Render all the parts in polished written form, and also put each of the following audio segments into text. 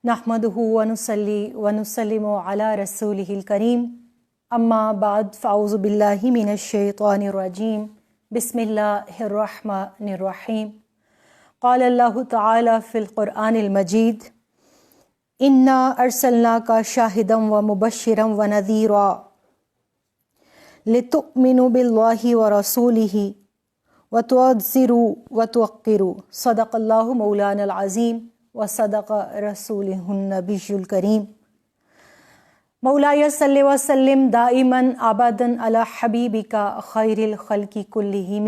نحمدہ ونصلی ونسلم علی رسولہ الکریم اما بعد فاعوذ باللہ من الشیطان الرجیم بسم اللہ الرحمن الرحیم قال اللہ تعالی فی القرآن المجید انا ارسلناک شاہدا ومبشرا ونذیرا لتؤمنوا باللہ ورسولہ وتعزروا وتوقروا صدق اللہ مولانا العظیم وصدق رسولہ النبی الکریم مولاي صل وسلم دائما ابدا علی حبیبک خیر الخلق کلہم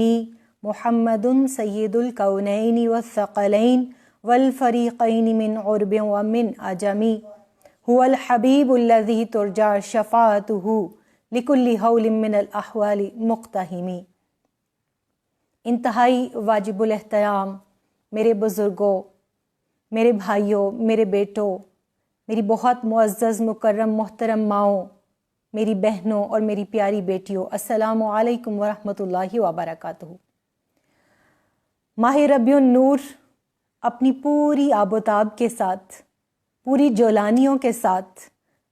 محمد سید الکونین والثقلین والفریقین من عرب ومن عجم هو الحبیب الذی ترجى شفاعته لکل حول من الاحوال مقتحم۔ انتہائی واجب الاحترام میرے بزرگوں، میرے بھائیوں، میرے بیٹوں، میری بہت معزز مکرم محترم ماؤں، میری بہنوں اور میری پیاری بیٹیوں، السلام علیکم ورحمۃ اللہ وبرکاتہ۔ ماہ ربیع النور اپنی پوری آب و تاب کے ساتھ، پوری جولانیوں کے ساتھ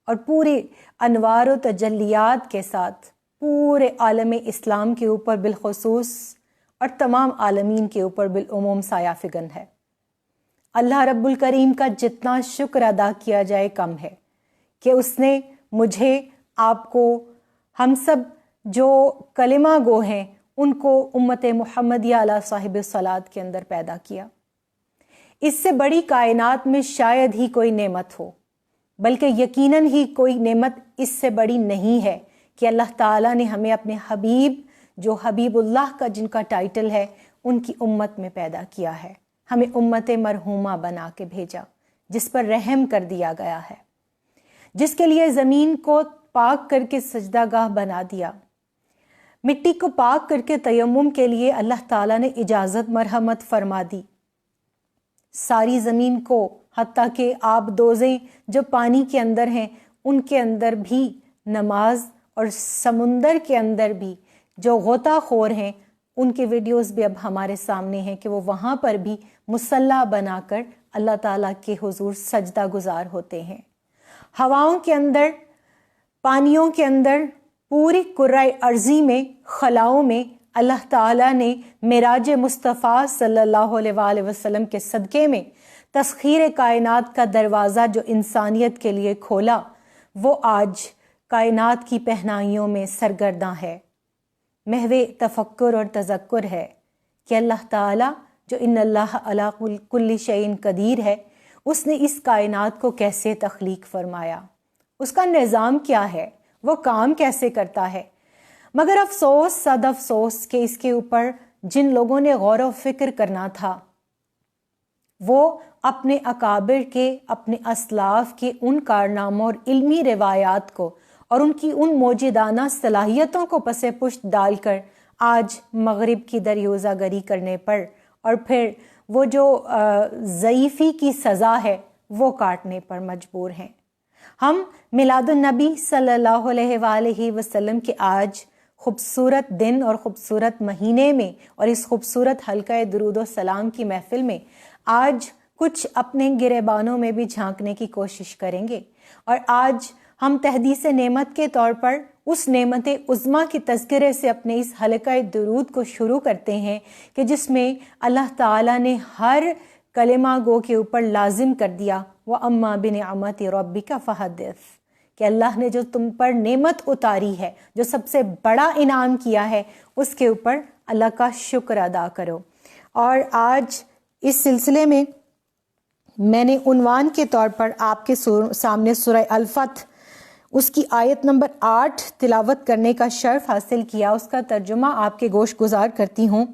اور پورے انوار و تجلیات کے ساتھ پورے عالم اسلام کے اوپر بالخصوص اور تمام عالمین کے اوپر بالعموم سایہ فگن ہے۔ اللہ رب الکریم کا جتنا شکر ادا کیا جائے کم ہے کہ اس نے مجھے، آپ کو، ہم سب جو کلمہ گو ہیں ان کو امت محمدیہ علی صاحب الصلاۃ کے اندر پیدا کیا۔ اس سے بڑی کائنات میں شاید ہی کوئی نعمت ہو، بلکہ یقیناً ہی کوئی نعمت اس سے بڑی نہیں ہے کہ اللہ تعالیٰ نے ہمیں اپنے حبیب، جو حبیب اللہ کا جن کا ٹائٹل ہے، ان کی امت میں پیدا کیا ہے، ہمیں امت مرحومہ بنا کے بھیجا، جس پر رحم کر دیا گیا ہے، جس کے لیے زمین کو پاک کر کے سجدہ گاہ بنا دیا، مٹی کو پاک کر کے تیمم کے لیے اللہ تعالیٰ نے اجازت مرحمت فرما دی۔ ساری زمین کو، حتیٰ کہ آب دوزیں جو پانی کے اندر ہیں ان کے اندر بھی نماز، اور سمندر کے اندر بھی جو غوطہ خور ہیں ان کے ویڈیوز بھی اب ہمارے سامنے ہیں کہ وہ وہاں پر بھی مصلی بنا کر اللہ تعالیٰ کے حضور سجدہ گزار ہوتے ہیں۔ ہواؤں کے اندر، پانیوں کے اندر، پوری کرۂ ارضی میں، خلاؤں میں اللہ تعالیٰ نے معراج مصطفیٰ صلی اللہ علیہ وآلہ وسلم کے صدقے میں تسخیر کائنات کا دروازہ جو انسانیت کے لیے کھولا، وہ آج کائنات کی پہنائیوں میں سرگرداں ہے، محو تفکر اور تذکر ہے کہ اللہ تعالیٰ جو ان اللہ علی کل شیء قدیر ہے، اس نے اس کائنات کو کیسے تخلیق فرمایا، اس کا نظام کیا ہے، وہ کام کیسے کرتا ہے۔ مگر افسوس، صد افسوس کہ اس کے اوپر جن لوگوں نے غور و فکر کرنا تھا، وہ اپنے اکابر کے، اپنے اسلاف کے ان کارناموں اور علمی روایات کو اور ان کی ان موجودانہ صلاحیتوں کو پس پشت ڈال کر آج مغرب کی دریوزہ گری کرنے پر، اور پھر وہ جو ضعیفی کی سزا ہے وہ کاٹنے پر مجبور ہیں۔ ہم میلاد النبی صلی اللہ علیہ وآلہ وسلم کے آج خوبصورت دن اور خوبصورت مہینے میں اور اس خوبصورت حلقہ درود و سلام کی محفل میں آج کچھ اپنے گریبانوں میں بھی جھانکنے کی کوشش کریں گے، اور آج ہم تحدیث نعمت کے طور پر اس نعمت عظمیٰ کی تذکرے سے اپنے اس حلقہ درود کو شروع کرتے ہیں کہ جس میں اللہ تعالیٰ نے ہر کلمہ گو کے اوپر لازم کر دیا وَأَمَّا بِنِعْمَتِ رَبِّكَ فَحَدِّثْ، کہ اللہ نے جو تم پر نعمت اتاری ہے، جو سب سے بڑا انعام کیا ہے، اس کے اوپر اللہ کا شکر ادا کرو۔ اور آج اس سلسلے میں میں نے عنوان کے طور پر آپ کے سامنے سورہ الفتح، اس کی آیت نمبر 8 تلاوت کرنے کا شرف حاصل کیا، اس کا ترجمہ آپ کے گوش گزار کرتی ہوں۔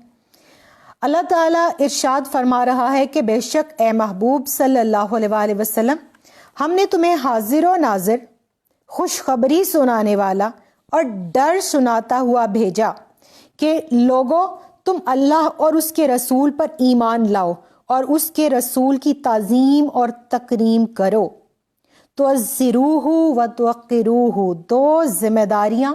اللہ تعالیٰ ارشاد فرما رہا ہے کہ بے شک اے محبوب صلی اللہ علیہ وآلہ وسلم، ہم نے تمہیں حاضر و ناظر، خوشخبری سنانے والا اور ڈر سناتا ہوا بھیجا کہ لوگوں، تم اللہ اور اس کے رسول پر ایمان لاؤ اور اس کے رسول کی تعظیم اور تکریم کرو۔ تعزروہ و توقروہ، دو ذمہ داریاں،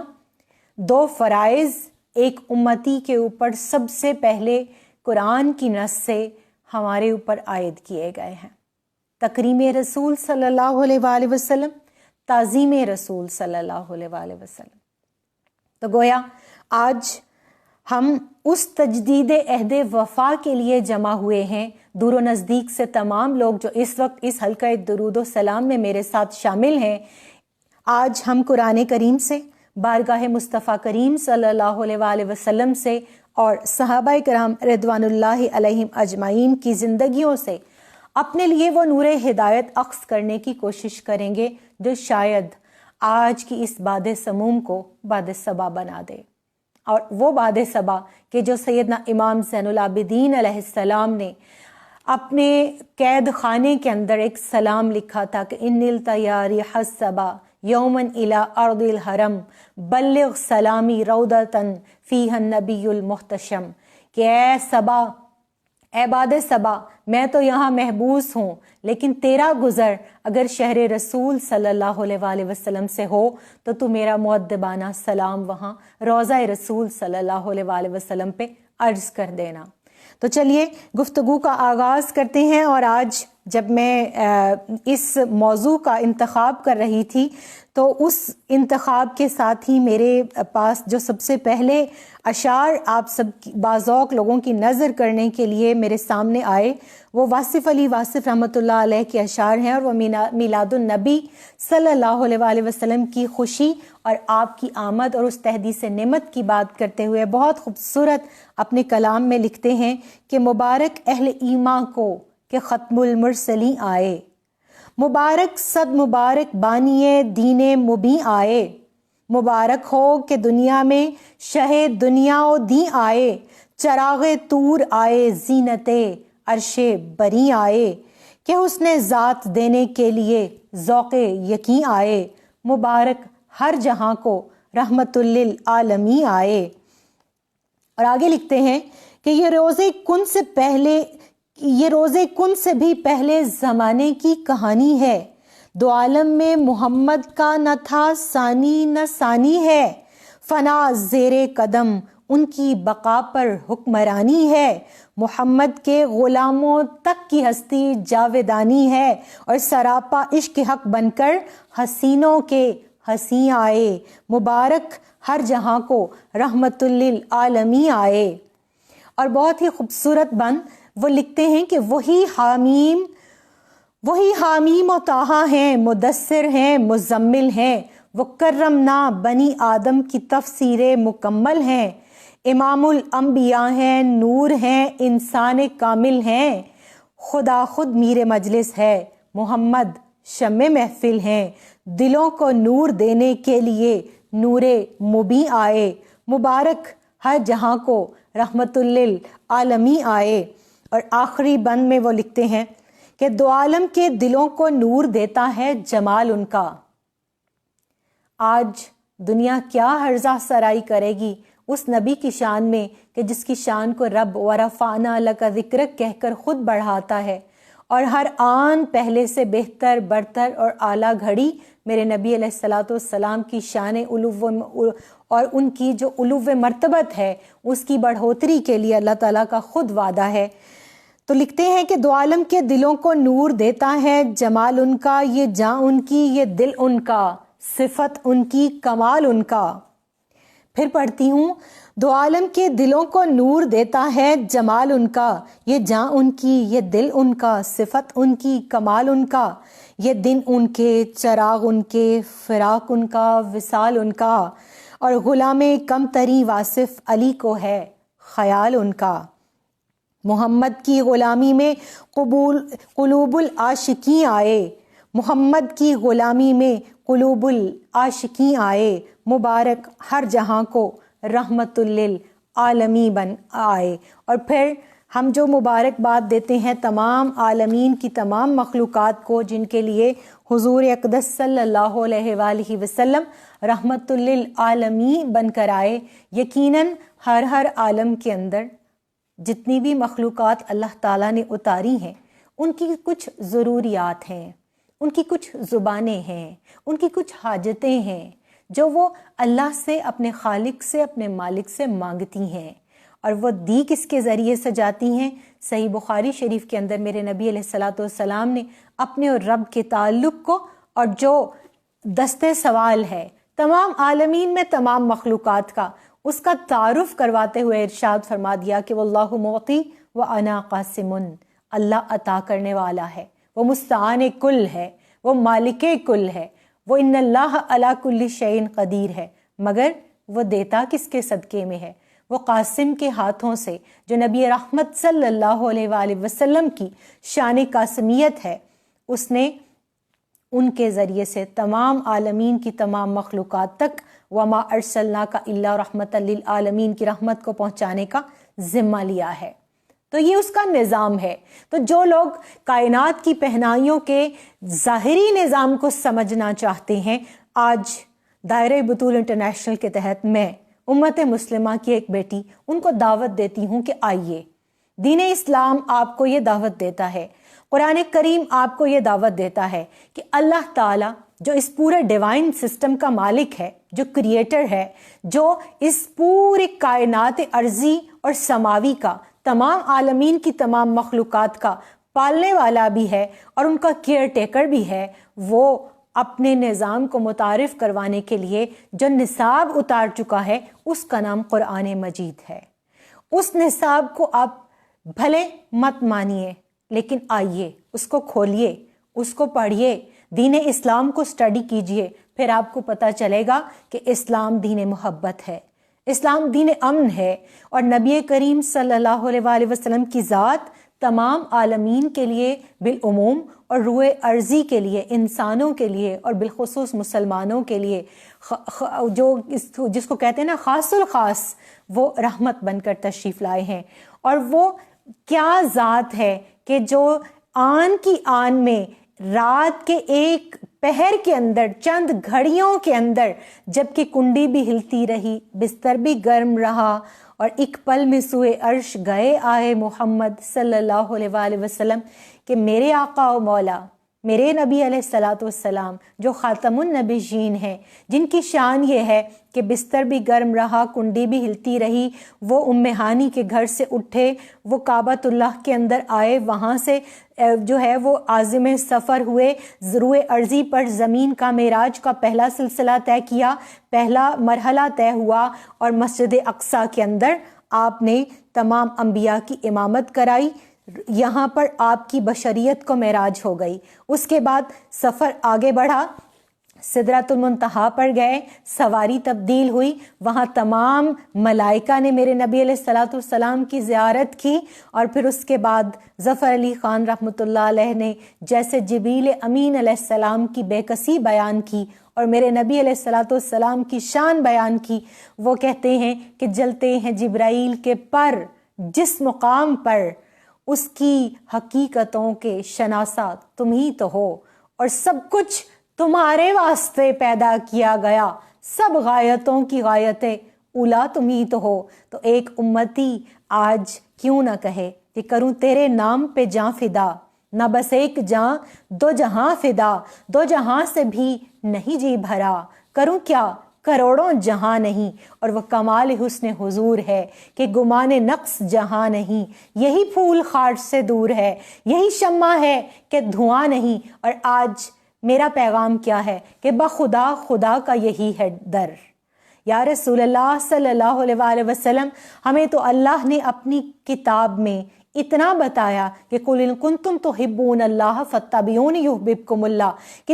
دو فرائض ایک امتی کے اوپر سب سے پہلے قرآن کی نص سے ہمارے اوپر عائد کیے گئے ہیں۔ تکریم رسول صلی اللہ علیہ وآلہ وسلم، تعظیم رسول صلی اللہ علیہ وآلہ وسلم۔ تو گویا آج ہم اس تجدید عہد وفا کے لیے جمع ہوئے ہیں۔ دور و نزدیک سے تمام لوگ جو اس وقت اس حلقہ درود و سلام میں میرے ساتھ شامل ہیں، آج ہم قرآن کریم سے، بارگاہ مصطفیٰ کریم صلی اللہ علیہ وآلہ وسلم سے اور صحابہ کرام رضوان اللہ علیہم اجمعین کی زندگیوں سے اپنے لیے وہ نور ہدایت اخذ کرنے کی کوشش کریں گے جو شاید آج کی اس باد سموم کو باد صبا بنا دے۔ اور وہ باد صبا کہ جو سیدنا امام زین العابدین علیہ السلام نے اپنے قید خانے کے اندر ایک سلام لکھا تھا کہ ان التیاری حسبا یومن الی ارض الحرم بلغ سلامی رودتن فیہ النبی المحتشم، کہ اے صبا، اے باد صبا، میں تو یہاں محبوس ہوں، لیکن تیرا گزر اگر شہر رسول صلی اللہ علیہ وآلہ وسلم سے ہو تو تو میرا مؤدبانہ سلام وہاں روضہ رسول صلی اللہ علیہ وآلہ وسلم پہ عرض کر دینا۔ تو چلیے گفتگو کا آغاز کرتے ہیں۔ اور آج جب میں اس موضوع کا انتخاب کر رہی تھی تو اس انتخاب کے ساتھ ہی میرے پاس جو سب سے پہلے اشعار آپ سب باذوق لوگوں کی نظر کرنے کے لیے میرے سامنے آئے وہ واصف علی واصف رحمۃ اللہ علیہ کے اشعار ہیں، اور وہ میلاد النبی صلی اللہ علیہ وآلہ وسلم کی خوشی اور آپ کی آمد اور اس تحدیث نعمت کی بات کرتے ہوئے بہت خوبصورت اپنے کلام میں لکھتے ہیں کہ مبارک اہل ایمان کو کہ ختم المرسلین آئے، مبارک صد مبارک بانی دین مبین آئے، مبارک ہو کہ دنیا میں شہ دنیا و دین آئے، چراغ طور آئے زینت عرش بری آئے، کہ حسن ذات دینے کے لیے ذوق یقین آئے، مبارک ہر جہاں کو رحمت للعالمین آئے۔ اور آگے لکھتے ہیں کہ یہ روزے کن سے بھی پہلے زمانے کی کہانی ہے، دو عالم میں محمد کا نہ تھا ثانی نہ ثانی ہے، فنا زیر قدم ان کی بقا پر حکمرانی ہے، محمد کے غلاموں تک کی ہستی جاویدانی ہے، اور سراپا عشق حق بن کر حسینوں کے حسین آئے، مبارک ہر جہاں کو رحمت للعالمین آئے۔ اور بہت ہی خوبصورت بند وہ لکھتے ہیں کہ وہی حامیم و طٰہٰ ہیں، مدثر ہیں، مزمل ہیں، وہ کرمنا بنی آدم کی تفسیر مکمل ہیں، امام الانبیاء ہیں، نور ہیں، انسان کامل ہیں، خدا خود میر مجلس ہے، محمد شمع محفل ہیں، دلوں کو نور دینے کے لیے نور مبین آئے، مبارک ہر جہاں کو رحمت للعالمین آئے۔ اور آخری بند میں وہ لکھتے ہیں کہ دو عالم کے دلوں کو نور دیتا ہے جمال ان کا۔ آج دنیا کیا ہرزہ سرائی کرے گی اس نبی کی شان میں کہ جس کی شان کو رب ورفعنا لک ذکرک کہہ کر خود بڑھاتا ہے، اور ہر آن پہلے سے بہتر برتر اور اعلیٰ گھڑی میرے نبی علیہ الصلوۃ والسلام کی شان علو اور ان کی جو علو مرتبت ہے اس کی بڑھوتری کے لیے اللہ تعالیٰ کا خود وعدہ ہے۔ تو لکھتے ہیں کہ دو عالم کے دلوں کو نور دیتا ہے جمال ان کا، یہ جاں ان کی، یہ دل ان کا، صفت ان کی، کمال ان کا۔ پھر پڑھتی ہوں، دو عالم کے دلوں کو نور دیتا ہے جمال ان کا، یہ جاں ان کی، یہ دل ان کا، صفت ان کی، کمال ان کا، یہ دن ان کے، چراغ ان کے، فراق ان کا، وصال ان کا، اور غلام کم تری واصف علی کو ہے خیال ان کا۔ محمد کی غلامی میں قلوب العاشقین آئے، محمد کی غلامی میں قلوب العاشقین آئے، مبارک ہر جہاں کو رحمت للعالمین بن آئے۔ اور پھر ہم جو مبارکباد دیتے ہیں تمام عالمین کی تمام مخلوقات کو جن کے لیے حضور اقدس صلی اللہ علیہ وآلہ وسلم رحمت للعالمین بن کر آئے، یقیناً ہر عالم کے اندر جتنی بھی مخلوقات اللہ تعالیٰ نے اتاری ہیں ان کی کچھ ضروریات ہیں، ان کی کچھ زبانیں ہیں، ان کی کچھ حاجتیں ہیں جو وہ اللہ سے، اپنے خالق سے، اپنے مالک سے مانگتی ہیں، اور وہ دی کس کے ذریعے سے جاتی ہیں؟ صحیح بخاری شریف کے اندر میرے نبی علیہ الصلوۃ والسلام نے اپنے اور رب کے تعلق کو اور جو دستے سوال ہے تمام عالمین میں تمام مخلوقات کا، اس کا تعارف کرواتے ہوئے ارشاد فرما دیا کہ واللہ معطی وانا قاسم، اللہ عطا کرنے والا ہے، وہ مستعان کل ہے، وہ مالک کل ہے، وہ ان اللہ علی کل شیء قدیر ہے، مگر وہ دیتا کس کے صدقے میں ہے؟ وہ قاسم کے ہاتھوں سے، جو نبی رحمت صلی اللہ علیہ وآلہ وسلم کی شان قاسمیت ہے، اس نے ان کے ذریعے سے تمام عالمین کی تمام مخلوقات تک وما ارسلناک الا رحمت للعالمین کی رحمت کو پہنچانے کا ذمہ لیا ہے۔ تو یہ اس کا نظام ہے۔ تو جو لوگ کائنات کی پہنائیوں کے ظاہری نظام کو سمجھنا چاہتے ہیں، آج دائرہ بطول انٹرنیشنل کے تحت میں امت مسلمہ کی ایک بیٹی ان کو دعوت دیتی ہوں کہ آئیے، دین اسلام آپ کو یہ دعوت دیتا ہے، قرآن کریم آپ کو یہ دعوت دیتا ہے کہ اللہ تعالیٰ جو اس پورے ڈیوائن سسٹم کا مالک ہے، جو کریٹر ہے، جو اس پورے کائنات ارضی اور سماوی کا، تمام عالمین کی تمام مخلوقات کا پالنے والا بھی ہے اور ان کا کیئر ٹیکر بھی ہے، وہ اپنے نظام کو متعارف کروانے کے لیے جو نصاب اتار چکا ہے اس کا نام قرآن مجید ہے۔ اس نصاب کو آپ بھلے مت مانیے، لیکن آئیے، اس کو کھولیے، اس کو پڑھیے، دین اسلام کو سٹڈی کیجئے، پھر آپ کو پتہ چلے گا کہ اسلام دین محبت ہے، اسلام دین امن ہے، اور نبی کریم صلی اللہ علیہ وآلہ وسلم کی ذات تمام عالمین کے لیے بالعموم اور روئے ارضی کے لیے، انسانوں کے لیے اور بالخصوص مسلمانوں کے لیے جس کو کہتے ہیں نا خاص الخاص، وہ رحمت بن کر تشریف لائے ہیں۔ اور وہ کیا ذات ہے کہ جو آن کی آن میں رات کے ایک پہر کے اندر، چند گھڑیوں کے اندر، جبکہ کنڈی بھی ہلتی رہی، بستر بھی گرم رہا، اور ایک پل میں سوئے عرش گئے آئے محمد صلی اللہ علیہ وآلہ وسلم، کہ میرے آقا و مولا، میرے نبی علیہ الصلوۃ والسلام جو خاتم النبیین ہیں، جن کی شان یہ ہے کہ بستر بھی گرم رہا، کنڈی بھی ہلتی رہی، وہ ام ہانی کے گھر سے اٹھے، وہ کعبۃ اللہ کے اندر آئے، وہاں سے جو ہے وہ عازم سفر ہوئے، روئے ارضی پر زمین کا معراج کا پہلا سلسلہ طے کیا، پہلا مرحلہ طے ہوا، اور مسجد اقصیٰ کے اندر آپ نے تمام انبیاء کی امامت کرائی، یہاں پر آپ کی بشریت کو معراج ہو گئی۔ اس کے بعد سفر آگے بڑھا، سدرۃ المنتہا پر گئے، سواری تبدیل ہوئی، وہاں تمام ملائکہ نے میرے نبی علیہ الصلوۃ والسلام کی زیارت کی، اور پھر اس کے بعد ظفر علی خان رحمۃ اللہ علیہ نے جیسے جبریل امین علیہ السلام کی بے کسی بیان کی اور میرے نبی علیہ الصلوۃ والسلام کی شان بیان کی، وہ کہتے ہیں کہ جلتے ہیں جبرائیل کے پر، جس مقام پر اس کی حقیقتوں کے شناسا تم ہی تو ہو، اور سب کچھ تمہارے واسطے پیدا کیا گیا، سب غایتوں کی غایت اولا تم ہی تو ہو۔ تو ایک امتی آج کیوں نہ کہے کہ کروں تیرے نام پہ جاں فدا، نہ بس ایک جاں دو جہاں فدا، دو جہاں سے بھی نہیں جی بھرا، کروں کیا کروڑوں جہاں نہیں، اور وہ کمال حسن حضور ہے کہ گمان نقص جہاں نہیں، یہی پھول خار سے دور ہے، یہی شمع ہے کہ دھواں نہیں۔ اور آج میرا پیغام کیا ہے کہ بخدا خدا کا یہی ہے در۔ یا رسول اللہ صلی اللہ علیہ وآلہ وسلم، ہمیں تو اللہ نے اپنی کتاب میں اتنا بتایا کہ قُلْ إِن كُنتُمْ تُحِبُّونَ اللَّهَ فَاتَّبِعُونِي يُحْبِبْكُمُ اللَّهُ، کہ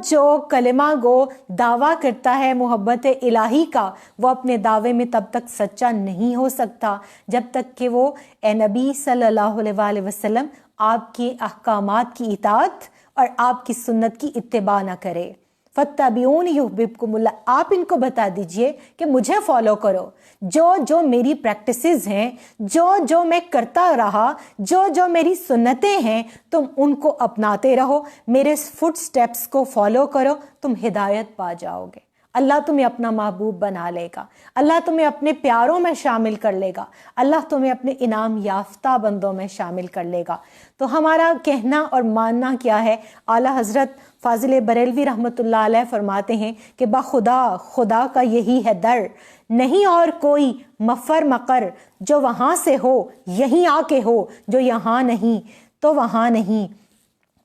جو کلمہ گو دعویٰ کرتا ہے محبت الہی کا، وہ اپنے دعوے میں تب تک سچا نہیں ہو سکتا جب تک کہ وہ اے نبی صلی اللہ علیہ وآلہ وسلم آپ کے احکامات کی اطاعت اور آپ کی سنت کی اتباع نہ کرے۔ فَاتَّبِعُونِي يُحْبِبْكُمُ اللَّهُ، آپ ان کو بتا دیجئے کہ مجھے فالو کرو، جو میری پریکٹسز ہیں، جو میں کرتا رہا، جو میری سنتیں ہیں، تم ان کو اپناتے رہو، میرے فٹ سٹیپس کو فالو کرو، تم ہدایت پا جاؤ گے۔ اللہ تمہیں اپنا محبوب بنا لے گا، اللہ تمہیں اپنے پیاروں میں شامل کر لے گا، اللہ تمہیں اپنے انعام یافتہ بندوں میں شامل کر لے گا۔ تو ہمارا کہنا اور ماننا کیا ہے؟ اعلیٰ حضرت فاضل بریلوی رحمۃ اللہ علیہ فرماتے ہیں کہ بخدا خدا کا یہی ہے در، نہیں اور کوئی مفر مقر، جو وہاں سے ہو یہیں آ کے ہو، جو یہاں نہیں تو وہاں نہیں۔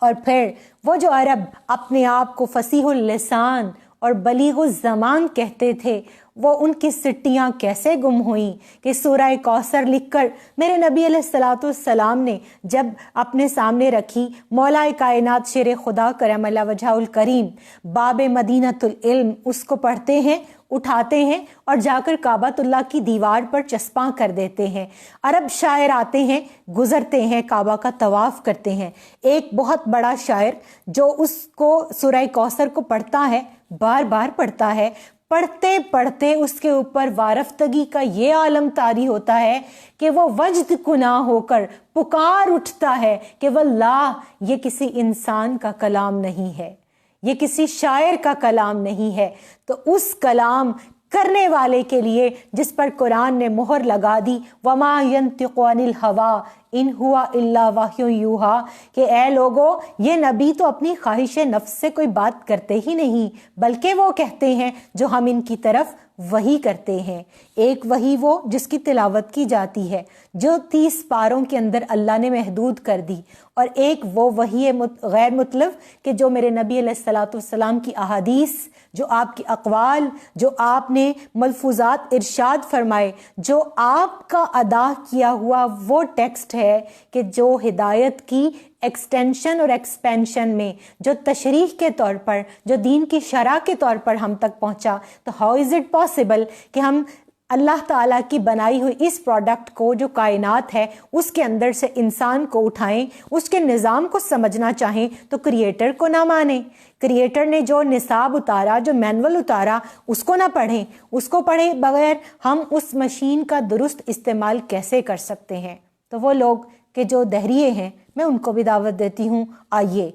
اور پھر وہ جو عرب اپنے آپ کو فصیح اللسان اور بلیغ الزمان کہتے تھے، وہ ان کی سٹیاں کیسے گم ہوئیں کہ سورہ کوثر لکھ کر میرے نبی علیہ الصلوۃ والسلام نے جب اپنے سامنے رکھی، مولا کائنات شیر خدا کرم اللہ وجہہ الکریم باب مدینۃ العلم اس کو پڑھتے ہیں، اٹھاتے ہیں اور جا کر کعبۃ اللہ کی دیوار پر چسپاں کر دیتے ہیں۔ عرب شاعر آتے ہیں، گزرتے ہیں، کعبہ کا طواف کرتے ہیں۔ ایک بہت بڑا شاعر جو اس کو سورہ کوثر کو پڑھتا ہے، بار بار پڑھتا ہے، پڑھتے پڑھتے اس کے اوپر وارفتگی کا یہ عالم طاری ہوتا ہے کہ وہ وجد کنا ہو کر پکار اٹھتا ہے کہ واللہ یہ کسی انسان کا کلام نہیں ہے، یہ کسی شاعر کا کلام نہیں ہے۔ تو اس کلام کرنے والے کے لیے جس پر قرآن نے مہر لگا دی، وما ینطق عن الہوا ان ہوا الا وحی یوحا، کہ اے لوگو یہ نبی تو اپنی خواہش نفس سے کوئی بات کرتے ہی نہیں، بلکہ وہ کہتے ہیں جو ہم ان کی طرف وحی کرتے ہیں۔ ایک وحی وہ جس کی تلاوت کی جاتی ہے، جو 30 پاروں کے اندر اللہ نے محدود کر دی، اور ایک وہ وحی غیر مطلب کہ جو میرے نبی علیہ الصلوۃ والسلام کی احادیث، جو آپ کی اقوال، جو آپ نے ملفوظات ارشاد فرمائے، جو آپ کا ادا کیا ہوا وہ ٹیکسٹ ہے کہ جو ہدایت کی ایکسٹینشن اور ایکسپینشن میں، جو تشریح کے طور پر، جو دین کی شرح کے طور پر ہم تک پہنچا۔ تو ہاؤ از اٹ پاسبل کہ ہم اللہ تعالیٰ کی بنائی ہوئی اس پروڈکٹ کو جو کائنات ہے اس کے اندر سے انسان کو اٹھائیں، اس کے نظام کو سمجھنا چاہیں تو کریٹر کو نہ مانیں؟ کریٹر نے جو نصاب اتارا، جو مینول اتارا، اس کو نہ پڑھیں، اس کو پڑھیں بغیر ہم اس مشین کا درست استعمال کیسے کر سکتے ہیں؟ تو وہ لوگ کہ جو دہریے ہیں، میں ان کو بھی دعوت دیتی ہوں، آئیے،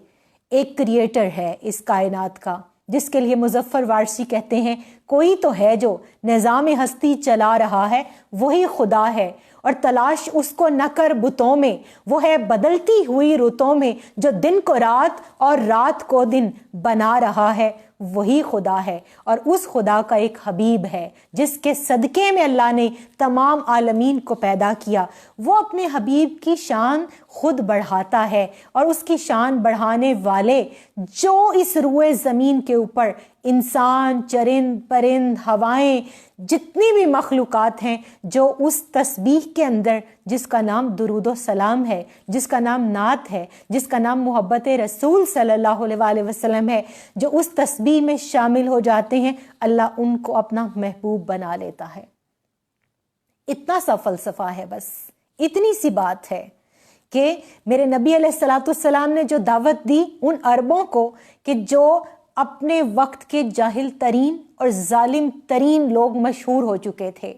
ایک کریٹر ہے اس کائنات کا جس کے لیے مظفر وارثی کہتے ہیں کوئی تو ہے جو نظام ہستی چلا رہا ہے، وہی خدا ہے، اور تلاش اس کو نہ کر بتوں میں، وہ ہے بدلتی ہوئی رتوں میں، جو دن کو رات اور رات کو دن بنا رہا ہے، وہی خدا ہے۔ اور اس خدا کا ایک حبیب ہے جس کے صدقے میں اللہ نے تمام عالمین کو پیدا کیا۔ وہ اپنے حبیب کی شان خود بڑھاتا ہے، اور اس کی شان بڑھانے والے جو اس روئے زمین کے اوپر انسان، چرند، پرند، ہوائیں، جتنی بھی مخلوقات ہیں، جو اس تسبیح کے اندر جس کا نام درود و سلام ہے، جس کا نام نعت ہے، جس کا نام محبت رسول صلی اللہ علیہ وسلم ہے، جو اس تسبیح میں شامل ہو جاتے ہیں، اللہ ان کو اپنا محبوب بنا لیتا ہے۔ اتنا سا فلسفہ ہے، بس اتنی سی بات ہے کہ میرے نبی علیہ الصلوۃ والسلام نے جو دعوت دی ان عربوں کو کہ جو اپنے وقت کے جاہل ترین اور ظالم ترین لوگ مشہور ہو چکے تھے،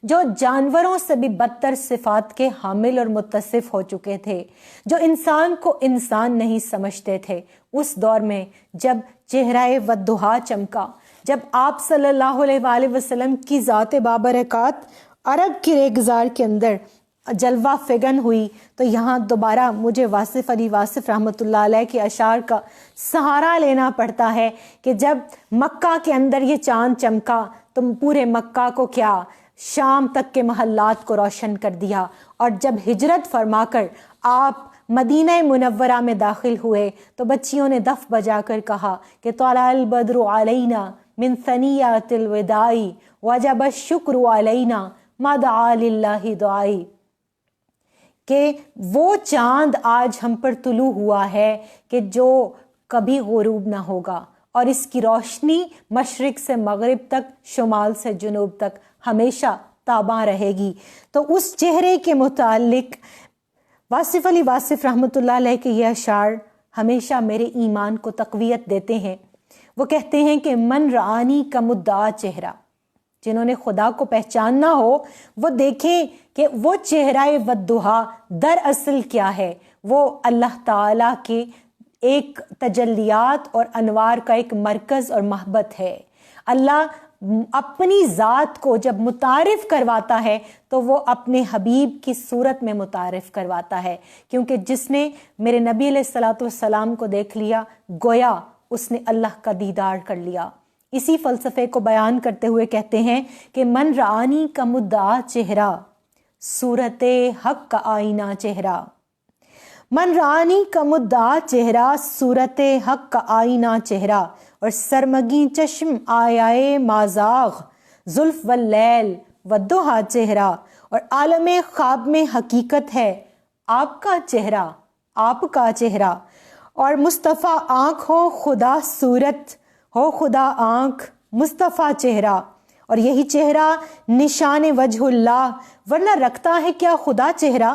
جو جانوروں سے بھی بدتر صفات کے حامل اور متصف ہو چکے تھے، جو انسان کو انسان نہیں سمجھتے تھے، اس دور میں جب چہرہ والضحیٰ چمکا، جب آپ صلی اللہ علیہ وآلہ وسلم کی ذات بابرکات عرب کی ریگزار کے اندر جلوہ فگن ہوئی، تو یہاں دوبارہ مجھے واصف علی واصف رحمۃ اللہ علیہ کے اشعار کا سہارا لینا پڑتا ہے کہ جب مکہ کے اندر یہ چاند چمکا تو پورے مکہ کو کیا، شام تک کے محلات کو روشن کر دیا، اور جب ہجرت فرما کر آپ مدینہ منورہ میں داخل ہوئے تو بچیوں نے دف بجا کر کہا کہ طلع البدر علینا من ثنیات الوداع وجب الشکر علینا ما دعا للہ دعائی، کہ وہ چاند آج ہم پر طلوع ہوا ہے کہ جو کبھی غروب نہ ہوگا، اور اس کی روشنی مشرق سے مغرب تک، شمال سے جنوب تک ہمیشہ تاباں رہے گی۔ تو اس چہرے کے متعلق واصف علی واصف رحمۃ اللہ علیہ کے یہ اشعار ہمیشہ میرے ایمان کو تقویت دیتے ہیں۔ وہ کہتے ہیں کہ من رعانی کا مدعا چہرہ، جنہوں نے خدا کو پہچاننا ہو وہ دیکھیں کہ وہ چہرہ والضحیٰ دراصل کیا ہے۔ وہ اللہ تعالیٰ کے ایک تجلیات اور انوار کا ایک مرکز اور محبت ہے۔ اللہ اپنی ذات کو جب متعارف کرواتا ہے تو وہ اپنے حبیب کی صورت میں متعارف کرواتا ہے، کیونکہ جس نے میرے نبی علیہ الصلوۃ والسلام کو دیکھ لیا گویا اس نے اللہ کا دیدار کر لیا۔ اسی فلسفے کو بیان کرتے ہوئے کہتے ہیں کہ من رآنی کا مدعا چہرہ، صورت حق کا آئینہ چہرہ، من رآنی کا مدعا چہرہ، صورت حق کا آئینہ چہرہ، اور سرمگی چشم آیائے مازاغ، زلف واللیل والضحیٰ چہرہ، اور عالم خواب میں حقیقت ہے آپ کا چہرہ، آپ کا چہرہ، اور مصطفیٰ آنکھ ہو خدا صورت، ہو خدا آنکھ مصطفیٰ چہرہ، اور یہی چہرہ نشان وجہ اللہ، ورنہ رکھتا ہے کیا خدا چہرہ؟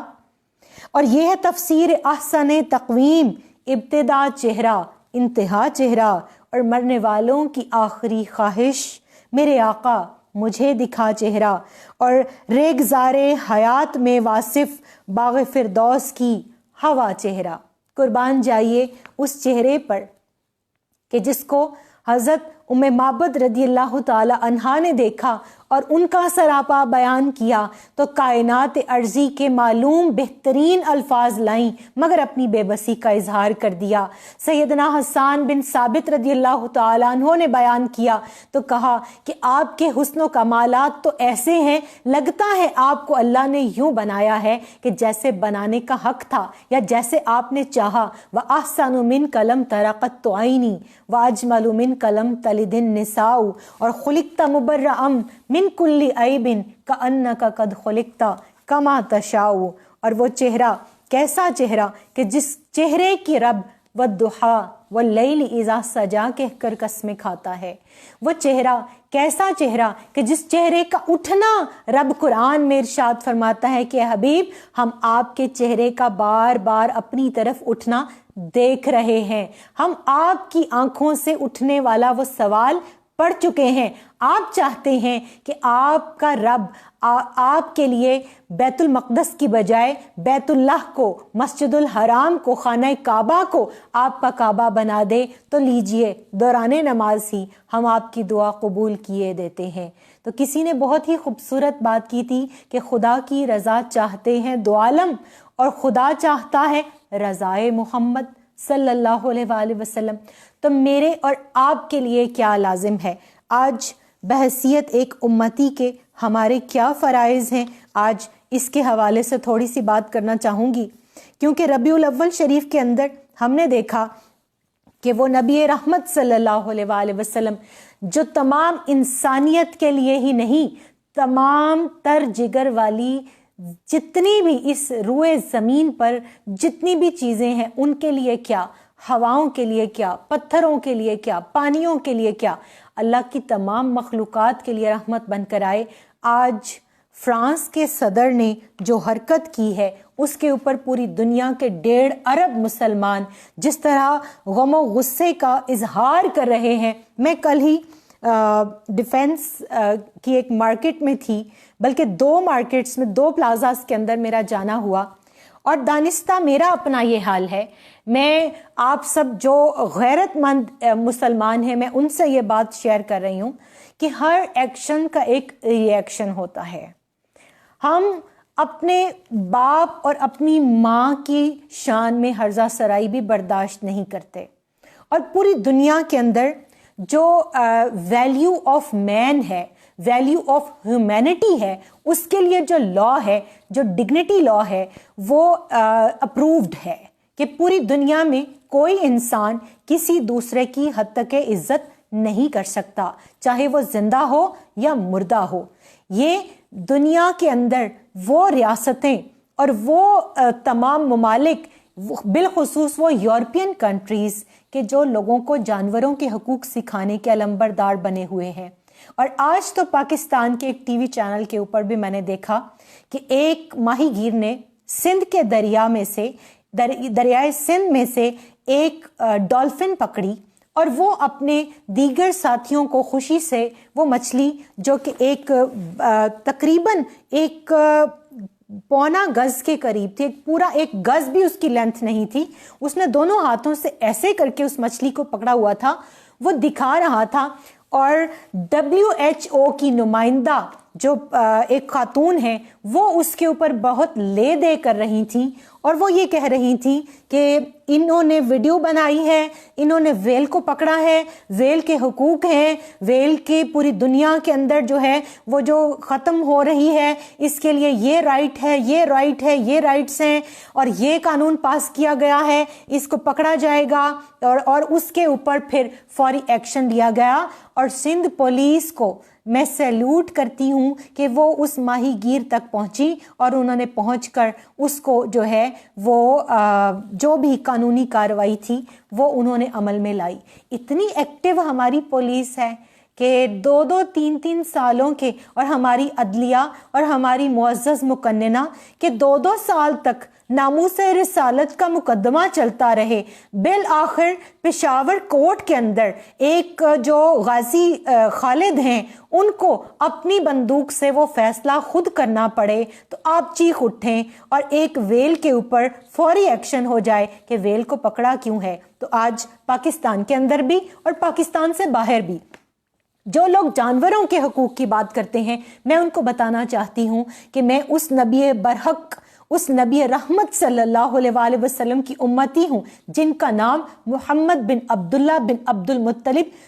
اور یہ ہے تفسیر احسن تقویم، ابتدا چہرہ انتہا چہرہ، اور مرنے والوں کی آخری خواہش میرے آقا مجھے دکھا چہرہ، اور ریگزار حیات میں واصف باغ فردوس کی ہوا چہرہ۔ قربان جائیے اس چہرے پر کہ جس کو حضرت ام معبد رضی اللہ تعالی عنہا نے دیکھا اور ان کا سراپا بیان کیا تو کائنات ارضی کے معلوم بہترین الفاظ لائیں مگر اپنی بے بسی کا اظہار کر دیا۔ سیدنا حسان بن ثابت رضی اللہ تعالیٰ عنہ نے بیان کیا تو کہا کہ آپ کے حسن و کمالات تو ایسے ہیں، لگتا ہے آپ کو اللہ نے یوں بنایا ہے کہ جیسے بنانے کا حق تھا یا جیسے آپ نے چاہا۔ وَأَحْسَنُ مِنْكَ لَمْ تَرَ قَطُّ عَيْنِي وَأَجْمَلُ مِنْكَ لَمْ تَلِدِ النِّسَاءُ، اور خُلِقْتَ مُبَرَّأً مِنْ كُلِّ عَيْبٍ كَأَنَّكَ قَدْ خُلِقْتَ كَمَا تَشَاءُ، اور وہ چہرہ کیسا چہرہ کہ جس چہرے کی رب وَالضُّحَىٰ وَاللَّيْلِ إِذَا سَجَا کہہ کر قسمیں کھاتا ہے، وہ چہرہ کیسا چہرہ کہ جس چہرے کا اٹھنا رب قرآن میں ارشاد فرماتا ہے کہ حبیب ہم آپ کے چہرے کا بار بار اپنی طرف اٹھنا دیکھ رہے ہیں، ہم آپ کی آنکھوں سے اٹھنے والا وہ سوال پڑھ چکے ہیں۔ آپ چاہتے ہیں کہ آپ کا رب آپ کے لیے بیت المقدس کی بجائے بیت اللہ کو، مسجد الحرام کو، خانہ کعبہ کو آپ کا کعبہ بنا دے تو لیجئے دوران نماز ہی ہم آپ کی دعا قبول کیے دیتے ہیں۔ تو کسی نے بہت ہی خوبصورت بات کی تھی کہ خدا کی رضا چاہتے ہیں دو عالم اور خدا چاہتا ہے رضائے محمد صلی اللہ علیہ وآلہ وسلم۔ تو میرے اور آپ کے لیے کیا لازم ہے؟ آج بحیثیت ایک امتی کے ہمارے کیا فرائض ہیں، آج اس کے حوالے سے تھوڑی سی بات کرنا چاہوں گی، کیونکہ ربیع الاول شریف کے اندر ہم نے دیکھا کہ وہ نبی رحمت صلی اللہ علیہ وآلہ وسلم جو تمام انسانیت کے لیے ہی نہیں، تمام تر جگر والی جتنی بھی اس روئے زمین پر جتنی بھی چیزیں ہیں ان کے لیے کیا، ہواؤں کے لیے کیا، پتھروں کے لیے کیا، پانیوں کے لیے کیا، اللہ کی تمام مخلوقات کے لیے رحمت بن کر آئے۔ آج فرانس کے صدر نے جو حرکت کی ہے اس کے اوپر پوری دنیا کے 1.5 ارب مسلمان جس طرح غم و غصے کا اظہار کر رہے ہیں۔ میں کل ہی ڈیفنس کی ایک مارکیٹ میں تھی، بلکہ 2 مارکیٹس میں 2 پلازاز کے اندر میرا جانا ہوا، اور دانستہ میرا اپنا یہ حال ہے۔ میں آپ سب جو غیرت مند مسلمان ہیں میں ان سے یہ بات شیئر کر رہی ہوں کہ ہر ایکشن کا ایک ری ایکشن ہوتا ہے۔ ہم اپنے باپ اور اپنی ماں کی شان میں ہرزہ سرائی بھی برداشت نہیں کرتے، اور پوری دنیا کے اندر جو ویلیو آف مین ہے، ویلیو آف ہیومینٹی ہے، اس کے لیے جو لا ہے، جو ڈگنیٹی لا ہے، وہ اپرووڈ ہے کہ پوری دنیا میں کوئی انسان کسی دوسرے کی حد تک عزت نہیں کر سکتا، چاہے وہ زندہ ہو یا مردہ ہو۔ یہ دنیا کے اندر وہ ریاستیں اور وہ تمام ممالک، بالخصوص وہ یورپین کنٹریز کہ جو لوگوں کو جانوروں کے حقوق سکھانے کے علمبردار بنے ہوئے ہیں، اور آج تو پاکستان کے ایک ٹی وی چینل کے اوپر بھی میں نے دیکھا کہ ایک ماہی گیر نے سندھ کے دریا میں سے، دریائے سندھ میں سے ایک ڈولفن پکڑی، اور وہ اپنے دیگر ساتھیوں کو خوشی سے وہ مچھلی جو کہ ایک تقریباً 1.25 گز کے قریب تھی، پورا 1 گز بھی اس کی لینتھ نہیں تھی، اس نے دونوں ہاتھوں سے ایسے کر کے اس مچھلی کو پکڑا ہوا تھا، وہ دکھا رہا تھا، اور WHO کی نمائندہ جو ایک خاتون ہیں وہ اس کے اوپر بہت لے دے کر رہی تھیں اور وہ یہ کہہ رہی تھیں کہ انہوں نے ویڈیو بنائی ہے، انہوں نے ویل کو پکڑا ہے، ویل کے حقوق ہیں، ویل کی پوری دنیا کے اندر جو ہے وہ جو ختم ہو رہی ہے اس کے لیے یہ رائٹ ہے، یہ رائٹ ہے، یہ رائٹس ہیں اور یہ قانون پاس کیا گیا ہے، اس کو پکڑا جائے گا اور اس کے اوپر پھر فوری ایکشن لیا گیا۔ اور سندھ پولیس کو میں سیلوٹ کرتی ہوں کہ وہ اس ماہی گیر تک پہنچی اور انہوں نے پہنچ کر اس کو جو ہے وہ جو بھی قانونی کارروائی تھی وہ انہوں نے عمل میں لائی۔ اتنی ایکٹیو ہماری پولیس ہے کہ 2-3 سالوں کے، اور ہماری عدلیہ اور ہماری معزز مقننہ کہ 2 سال تک ناموس رسالت کا مقدمہ چلتا رہے۔ بالآخر پشاور کورٹ کے اندر ایک جو غازی خالد ہیں ان کو اپنی بندوق سے وہ فیصلہ خود کرنا پڑے تو آپ چیخ اٹھیں اور ایک ویل کے اوپر فوری ایکشن ہو جائے کہ ویل کو پکڑا کیوں ہے۔ تو آج پاکستان کے اندر بھی اور پاکستان سے باہر بھی جو لوگ جانوروں کے حقوق کی بات کرتے ہیں، میں ان کو بتانا چاہتی ہوں کہ میں اس نبی برحق، اس نبی رحمت صلی اللہ علیہ وآلہ وسلم کی امتی ہوں جن کا نام محمد بن عبداللہ بن عبد المطلب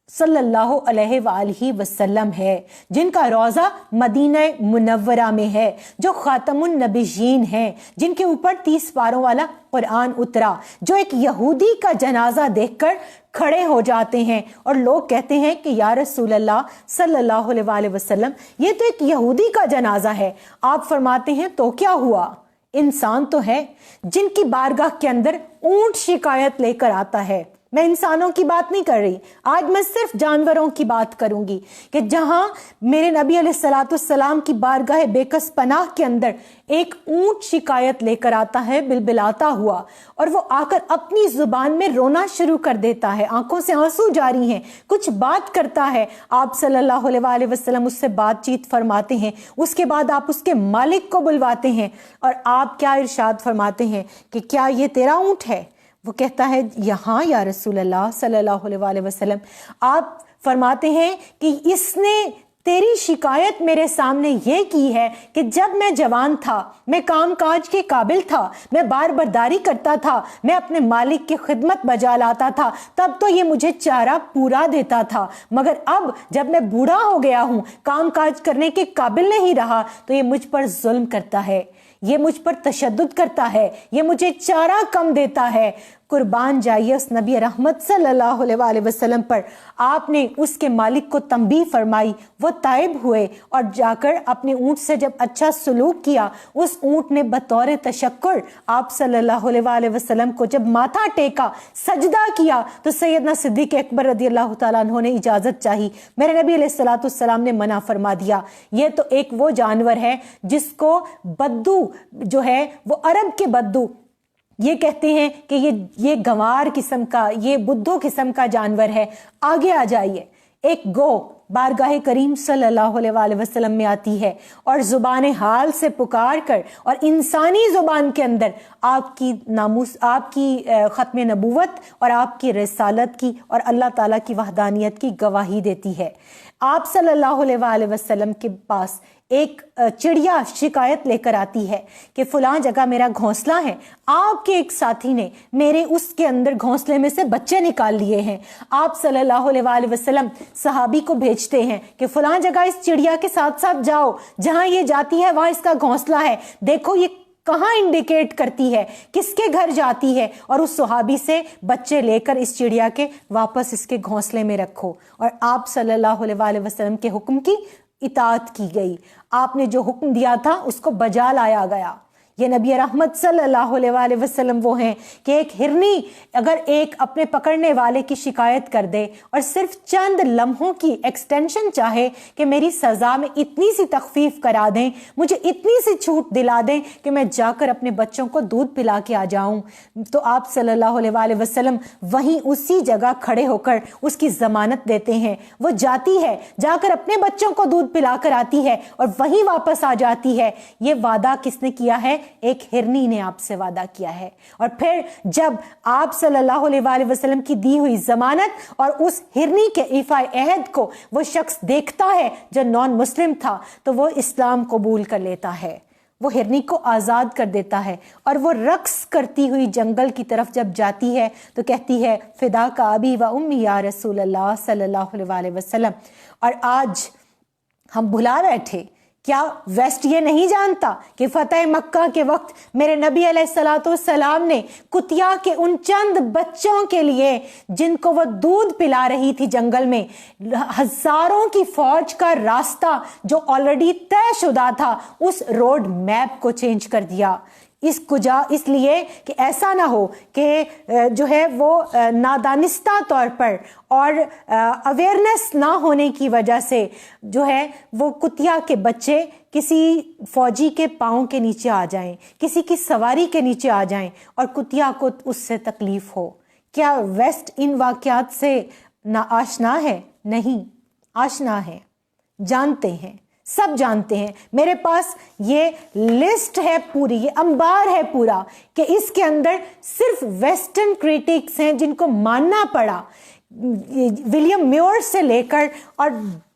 صلی اللہ علیہ وآلہ وسلم ہے، جن کا روضہ مدینہ منورہ میں ہے، جو خاتم النبیین ہیں، جن کے اوپر 30 پاروں والا قرآن اترا، جو ایک یہودی کا جنازہ دیکھ کر کھڑے ہو جاتے ہیں اور لوگ کہتے ہیں کہ یا رسول اللہ صلی اللہ علیہ وآلہ وسلم یہ تو ایک یہودی کا جنازہ ہے۔ آپ فرماتے ہیں تو کیا ہوا، انسان تو ہے۔ جن کی بارگاہ کے اندر اونٹ شکایت لے کر آتا ہے، میں انسانوں کی بات نہیں کر رہی، آج میں صرف جانوروں کی بات کروں گی کہ جہاں میرے نبی علیہ الصلوۃ والسلام کی بارگاہ بیکس پناہ کے اندر ایک اونٹ شکایت لے کر آتا ہے بلبلاتا ہوا، اور وہ آ کر اپنی زبان میں رونا شروع کر دیتا ہے، آنکھوں سے آنسو جاری ہیں، کچھ بات کرتا ہے، آپ صلی اللہ علیہ وآلہ وسلم اس سے بات چیت فرماتے ہیں، اس کے بعد آپ اس کے مالک کو بلواتے ہیں اور آپ کیا ارشاد فرماتے ہیں کہ کیا یہ تیرا اونٹ ہے؟ وہ کہتا ہے یہاں یا رسول اللہ صلی اللہ علیہ وآلہ وسلم۔ آپ فرماتے ہیں کہ اس نے تیری شکایت میرے سامنے یہ کی ہے کہ جب میں جوان تھا، میں کام کاج کے قابل تھا، میں بار برداری کرتا تھا، میں اپنے مالک کی خدمت بجا لاتا تھا، تب تو یہ مجھے چارہ پورا دیتا تھا، مگر اب جب میں بوڑھا ہو گیا ہوں، کام کاج کرنے کے قابل نہیں رہا، تو یہ مجھ پر ظلم کرتا ہے، یہ مجھ پر تشدد کرتا ہے، یہ مجھے چارہ کم دیتا ہے۔ قربان جائیے اس نبی رحمت صلی اللہ علیہ وآلہ وسلم پر۔ آپ نے اس کے مالک کو تنبیہ فرمائی، وہ تائب ہوئے اور جا کر اپنے اونٹ سے جب اچھا سلوک کیا، اس اونٹ نے بطور تشکر آپ صلی اللہ علیہ وآلہ وسلم کو جب ماتھا ٹیکا، سجدہ کیا، تو سیدنا صدیق اکبر رضی اللہ تعالیٰ عنہ نے اجازت چاہی، میرے نبی علیہ الصلوۃ والسلام نے منع فرما دیا۔ یہ تو ایک وہ جانور ہے جس کو بدو جو ہے وہ عرب کے بدو یہ کہتے ہیں کہ یہ گنوار قسم کا، یہ بدھو قسم کا جانور ہے۔ آگے آ جائیے، ایک گو بارگاہ کریم صلی اللہ علیہ وآلہ وسلم میں آتی ہے اور زبان حال سے پکار کر اور انسانی زبان کے اندر آپ کی ناموس، آپ کی ختم نبوت اور آپ کی رسالت کی اور اللہ تعالیٰ کی وحدانیت کی گواہی دیتی ہے۔ آپ صلی اللہ علیہ وآلہ وسلم کے پاس ایک چڑیا شکایت لے کر آتی ہے کہ فلاں جگہ میرا گھونسلہ ہے، آپ کے ایک ساتھی نے میرے اس کے اندر گھونسلے میں سے بچے نکال لیے ہیں۔ آپ صلی اللہ علیہ وآلہ وسلم صحابی کو بھیجتے ہیں کہ فلاں جگہ اس چڑیا کے ساتھ ساتھ جاؤ، جہاں یہ جاتی ہے وہاں اس کا گھونسلہ ہے، دیکھو یہ کہاں انڈیکیٹ کرتی ہے، کس کے گھر جاتی ہے، اور اس صحابی سے بچے لے کر اس چڑیا کے واپس اس کے گھونسلے میں رکھو۔ اور آپ صلی اللہ علیہ وآلہ وسلم کے حکم کی اطاعت کی گئی، آپ نے جو حکم دیا تھا اس کو بجا لایا گیا۔ یہ نبی رحمت صلی اللہ علیہ وآلہ وسلم وہ ہیں کہ ایک ہرنی اگر ایک اپنے پکڑنے والے کی شکایت کر دے اور صرف چند لمحوں کی ایکسٹینشن چاہے کہ میری سزا میں اتنی سی تخفیف کرا دیں، مجھے اتنی سی چھوٹ دلا دیں کہ میں جا کر اپنے بچوں کو دودھ پلا کے آ جاؤں، تو آپ صلی اللہ علیہ وآلہ وسلم وہیں اسی جگہ کھڑے ہو کر اس کی ضمانت دیتے ہیں۔ وہ جاتی ہے، جا کر اپنے بچوں کو دودھ پلا کر آتی ہے اور وہیں واپس آ جاتی ہے۔ یہ وعدہ کس نے کیا ہے؟ ایک ہرنی نے آپ سے وعدہ کیا ہے۔ اور پھر جب آپ صلی اللہ علیہ وآلہ وسلم کی دی ہوئی ضمانت اور اس ہرنی کے ایفائے عہد کو وہ شخص دیکھتا ہے جو نان مسلم تھا، تو وہ اسلام قبول کر لیتا ہے، وہ ہرنی کو آزاد کر دیتا ہے، اور وہ رقص کرتی ہوئی جنگل کی طرف جب جاتی ہے تو کہتی ہے فدا کا ابی و امی یا رسول اللہ صلی اللہ علیہ وآلہ وسلم۔ اور آج ہم بھلا بیٹھے، کیا ویسٹ یہ نہیں جانتا کہ فتح مکہ کے وقت میرے نبی علیہ الصلوۃ والسلام نے کتیا کے ان چند بچوں کے لیے جن کو وہ دودھ پلا رہی تھی جنگل میں، ہزاروں کی فوج کا راستہ جو آلریڈی طے شدہ تھا اس روڈ میپ کو چینج کر دیا، اس لیے کہ ایسا نہ ہو کہ جو ہے وہ نادانستہ طور پر اور اویئرنیس نہ ہونے کی وجہ سے جو ہے وہ کتیا کے بچے کسی فوجی کے پاؤں کے نیچے آ جائیں، کسی کی سواری کے نیچے آ جائیں اور کتیا کو اس سے تکلیف ہو۔ کیا ویسٹ ان واقعات سے نہ آشنا ہے؟ نہیں، آشنا ہے، جانتے ہیں، سب جانتے ہیں۔ میرے پاس یہ لسٹ ہے پوری، یہ انبار ہے پورا کہ اس کے اندر صرف ویسٹرن کریٹکس ہیں جن کو ماننا پڑا، ولیم میور سے لے کر اور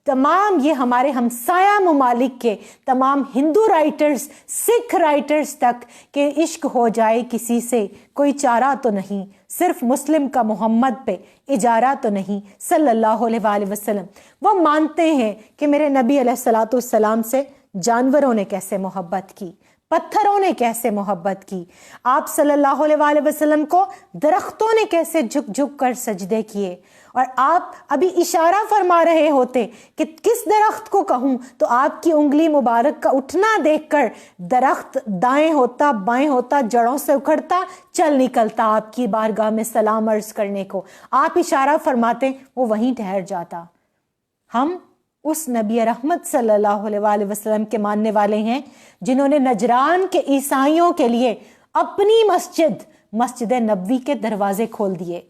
تمام یہ ہمارے ہمسایہ ممالک کے تمام ہندو رائٹرز، سکھ رائٹرز تک کہ عشق ہو جائے کسی سے کوئی چارہ تو نہیں، صرف مسلم کا محمد پہ اجارہ تو نہیں صلی اللہ علیہ وآلہ وسلم۔ وہ مانتے ہیں کہ میرے نبی علیہ الصلوۃ والسلام سے جانوروں نے کیسے محبت کی، پتھروں نے کیسے محبت کی، آپ صلی اللہ علیہ وآلہ وسلم کو درختوں نے کیسے جھک جھک کر سجدے کیے، اور آپ ابھی اشارہ فرما رہے ہوتے کہ کس درخت کو کہوں تو آپ کی انگلی مبارک کا اٹھنا دیکھ کر درخت دائیں ہوتا بائیں ہوتا جڑوں سے اکھڑتا چل نکلتا آپ کی بارگاہ میں سلام عرض کرنے کو، آپ اشارہ فرماتے وہ وہیں ٹھہر جاتا۔ ہم اس نبی رحمت صلی اللہ علیہ وآلہ وسلم کے ماننے والے ہیں جنہوں نے نجران کے عیسائیوں کے لیے اپنی مسجد نبوی کے دروازے کھول دیے۔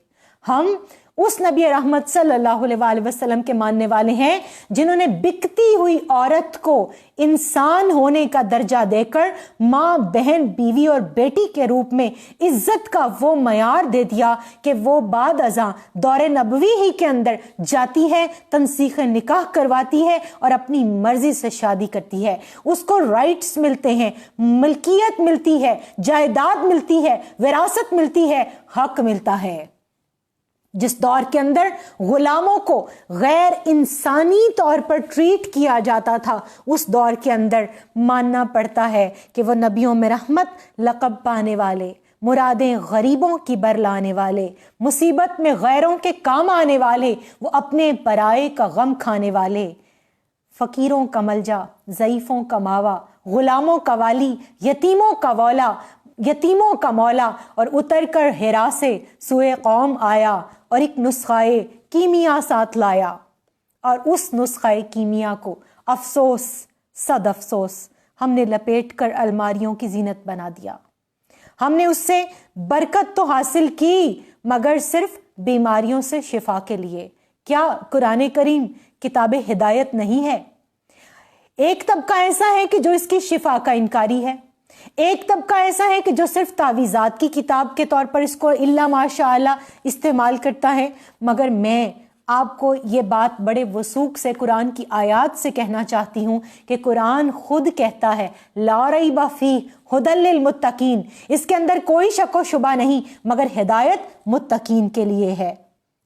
ہم اس نبی رحمت صلی اللہ علیہ وآلہ وسلم کے ماننے والے ہیں جنہوں نے بکتی ہوئی عورت کو انسان ہونے کا درجہ دے کر ماں، بہن، بیوی اور بیٹی کے روپ میں عزت کا وہ معیار دے دیا کہ وہ بعد ازاں دور نبوی ہی کے اندر جاتی ہے، تنسیخ نکاح کرواتی ہے اور اپنی مرضی سے شادی کرتی ہے، اس کو رائٹس ملتے ہیں، ملکیت ملتی ہے، جائیداد ملتی ہے، وراثت ملتی ہے، حق ملتا ہے۔ جس دور کے اندر غلاموں کو غیر انسانی طور پر ٹریٹ کیا جاتا تھا، اس دور کے اندر ماننا پڑتا ہے کہ وہ نبیوں میں رحمت لقب پانے والے، مرادیں غریبوں کی برلانے والے، مصیبت میں غیروں کے کام آنے والے، وہ اپنے پرائے کا غم کھانے والے، فقیروں کا ملجا، ضعیفوں کا ماوا، غلاموں کا والی، یتیموں کا والا، یتیموں کا مولا، اور اتر کر ہرا سے سوئے قوم آیا اور ایک نسخہ کیمیا ساتھ لایا، اور اس نسخہ کیمیا کو افسوس صد افسوس ہم نے لپیٹ کر الماریوں کی زینت بنا دیا۔ ہم نے اس سے برکت تو حاصل کی مگر صرف بیماریوں سے شفا کے لیے۔ کیا قرآن کریم کتاب ہدایت نہیں ہے؟ ایک طبقہ ایسا ہے کہ جو اس کی شفا کا انکاری ہے، ایک طبقہ ایسا ہے کہ جو صرف تعویذات کی کتاب کے طور پر اس کو الا ماشاء اللہ استعمال کرتا ہے۔ مگر میں آپ کو یہ بات بڑے وثوق سے قرآن کی آیات سے کہنا چاہتی ہوں کہ قرآن خود کہتا ہے لا ریب فیہ ھدی للمتقین، اس کے اندر کوئی شک و شبہ نہیں مگر ہدایت متقین کے لیے ہے،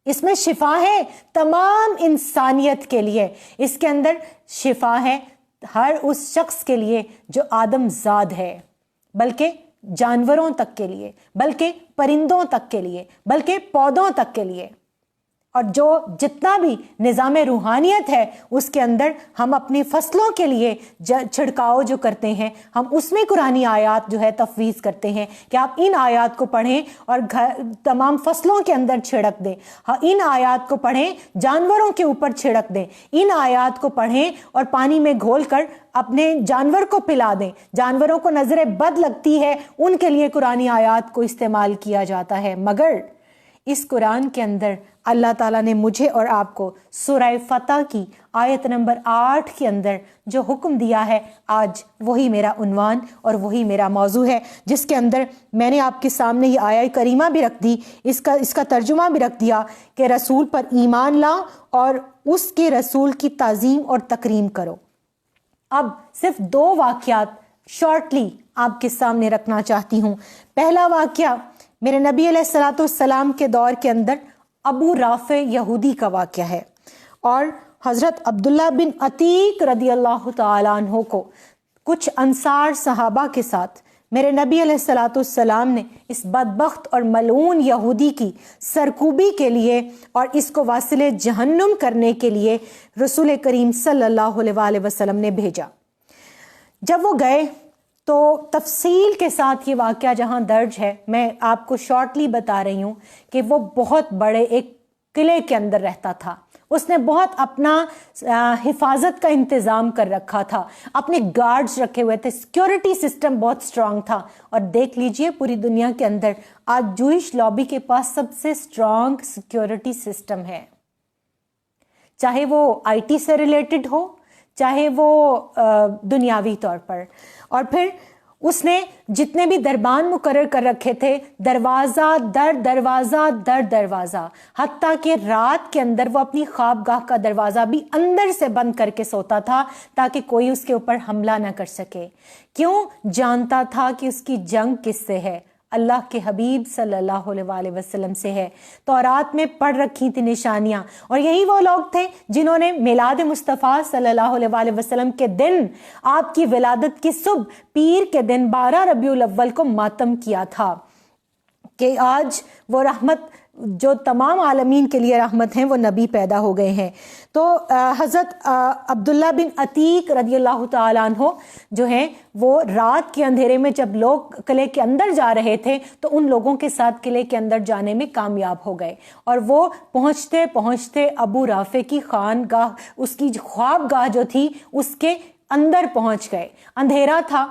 اس میں شفا ہے تمام انسانیت کے لیے، اس کے اندر شفا ہے ہر اس شخص کے لیے جو آدم زاد ہے، بلکہ جانوروں تک کے لیے، بلکہ پرندوں تک کے لیے، بلکہ پودوں تک کے لیے، اور جو جتنا بھی نظام روحانیت ہے اس کے اندر ہم اپنی فصلوں کے لیے چھڑکاؤ جو کرتے ہیں، ہم اس میں قرآنی آیات جو ہے تفویض کرتے ہیں کہ آپ ان آیات کو پڑھیں اور تمام فصلوں کے اندر چھڑک دیں، ان آیات کو پڑھیں جانوروں کے اوپر چھڑک دیں، ان آیات کو پڑھیں اور پانی میں گھول کر اپنے جانور کو پلا دیں، جانوروں کو نظر بد لگتی ہے ان کے لیے قرآنی آیات کو استعمال کیا جاتا ہے، مگر اس قرآن کے اندر اللہ تعالیٰ نے مجھے اور آپ کو سورہ فتح کی آیت نمبر 8 کے اندر جو حکم دیا ہے، آج وہی میرا عنوان اور وہی میرا موضوع ہے، جس کے اندر میں نے آپ کے سامنے یہ آیت کریمہ بھی رکھ دی، اس کا ترجمہ بھی رکھ دیا کہ رسول پر ایمان لا اور اس کے رسول کی تعظیم اور تکریم کرو۔ اب صرف 2 واقعات شارٹلی آپ کے سامنے رکھنا چاہتی ہوں۔ پہلا واقعہ میرے نبی علیہ الصلوۃ والسلام کے دور کے اندر ابو رافع یہودی کا واقعہ ہے، اور حضرت عبداللہ بن عتیق رضی اللہ تعالیٰ عنہ کو کچھ انصار صحابہ کے ساتھ میرے نبی علیہ الصلوۃ والسلام نے اس بدبخت اور ملعون یہودی کی سرکوبی کے لیے اور اس کو واصل جہنم کرنے کے لیے رسول کریم صلی اللہ علیہ وسلم نے بھیجا۔ جب وہ گئے تو تفصیل کے ساتھ یہ واقعہ جہاں درج ہے، میں آپ کو شارٹلی بتا رہی ہوں کہ وہ بہت بڑے ایک قلعے کے اندر رہتا تھا۔ اس نے بہت اپنا حفاظت کا انتظام کر رکھا تھا، اپنے گارڈز رکھے ہوئے تھے، سیکیورٹی سسٹم بہت سٹرونگ تھا۔ اور دیکھ لیجئے پوری دنیا کے اندر آج جوئش لابی کے پاس سب سے سٹرونگ سیکیورٹی سسٹم ہے، چاہے وہ آئی ٹی سے ریلیٹڈ ہو، چاہے وہ دنیاوی طور پر۔ اور پھر اس نے جتنے بھی دربان مقرر کر رکھے تھے، دروازہ در دروازہ در دروازہ، حتیٰ کہ رات کے اندر وہ اپنی خوابگاہ کا دروازہ بھی اندر سے بند کر کے سوتا تھا تاکہ کوئی اس کے اوپر حملہ نہ کر سکے۔ کیوں؟ جانتا تھا کہ اس کی جنگ کس سے ہے؟ اللہ کے حبیب صلی اللہ علیہ وسلم سے ہے۔ تورات میں پڑھ رکھی تھی نشانیاں، اور یہی وہ لوگ تھے جنہوں نے میلاد مصطفیٰ صلی اللہ علیہ وسلم کے دن، آپ کی ولادت کی صبح پیر کے دن 12 ربیع الاول کو ماتم کیا تھا کہ آج وہ رحمت جو تمام عالمین کے لیے رحمت ہیں، وہ نبی پیدا ہو گئے ہیں۔ تو حضرت عبداللہ بن عتیق رضی اللہ تعالیٰ عنہ جو ہیں، وہ رات کے اندھیرے میں جب لوگ قلعے کے اندر جا رہے تھے تو ان لوگوں کے ساتھ قلعے کے اندر جانے میں کامیاب ہو گئے، اور وہ پہنچتے پہنچتے ابو رافع کی خانگاہ، اس کی خوابگاہ جو تھی، اس کے اندر پہنچ گئے۔ اندھیرا تھا،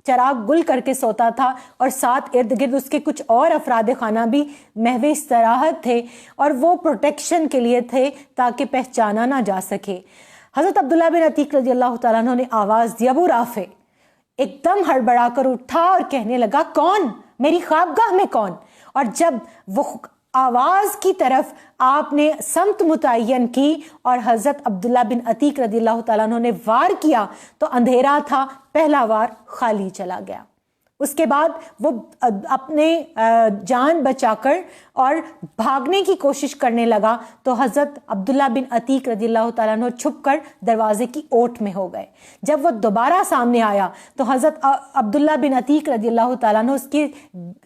چراغ گل کر کے سوتا تھا، اور ساتھ ارد گرد اس کے کچھ اور افراد خانہ بھی محو استراحت تھے، اور وہ پروٹیکشن کے لیے تھے تاکہ پہچانا نہ جا سکے۔ حضرت عبداللہ بن عتیق رضی اللہ تعالیٰ عنہ نے آواز دی، ابو رافع ایک دم ہڑبڑا کر اٹھا اور کہنے لگا، کون؟ میری خوابگاہ میں کون؟ اور جب وہ آواز کی طرف آپ نے سمت متعین کی اور حضرت عبداللہ بن عتیق رضی اللہ تعالیٰ عنہ نے وار کیا تو اندھیرا تھا، پہلا وار خالی چلا گیا۔ اس کے بعد وہ اپنے جان بچا کر اور بھاگنے کی کوشش کرنے لگا تو حضرت عبداللہ بن عتیق رضی اللہ تعالیٰ عنہ چھپ کر دروازے کی اوٹ میں ہو گئے۔ جب وہ دوبارہ سامنے آیا تو حضرت عبداللہ بن عتیق رضی اللہ تعالیٰ عنہ اس کی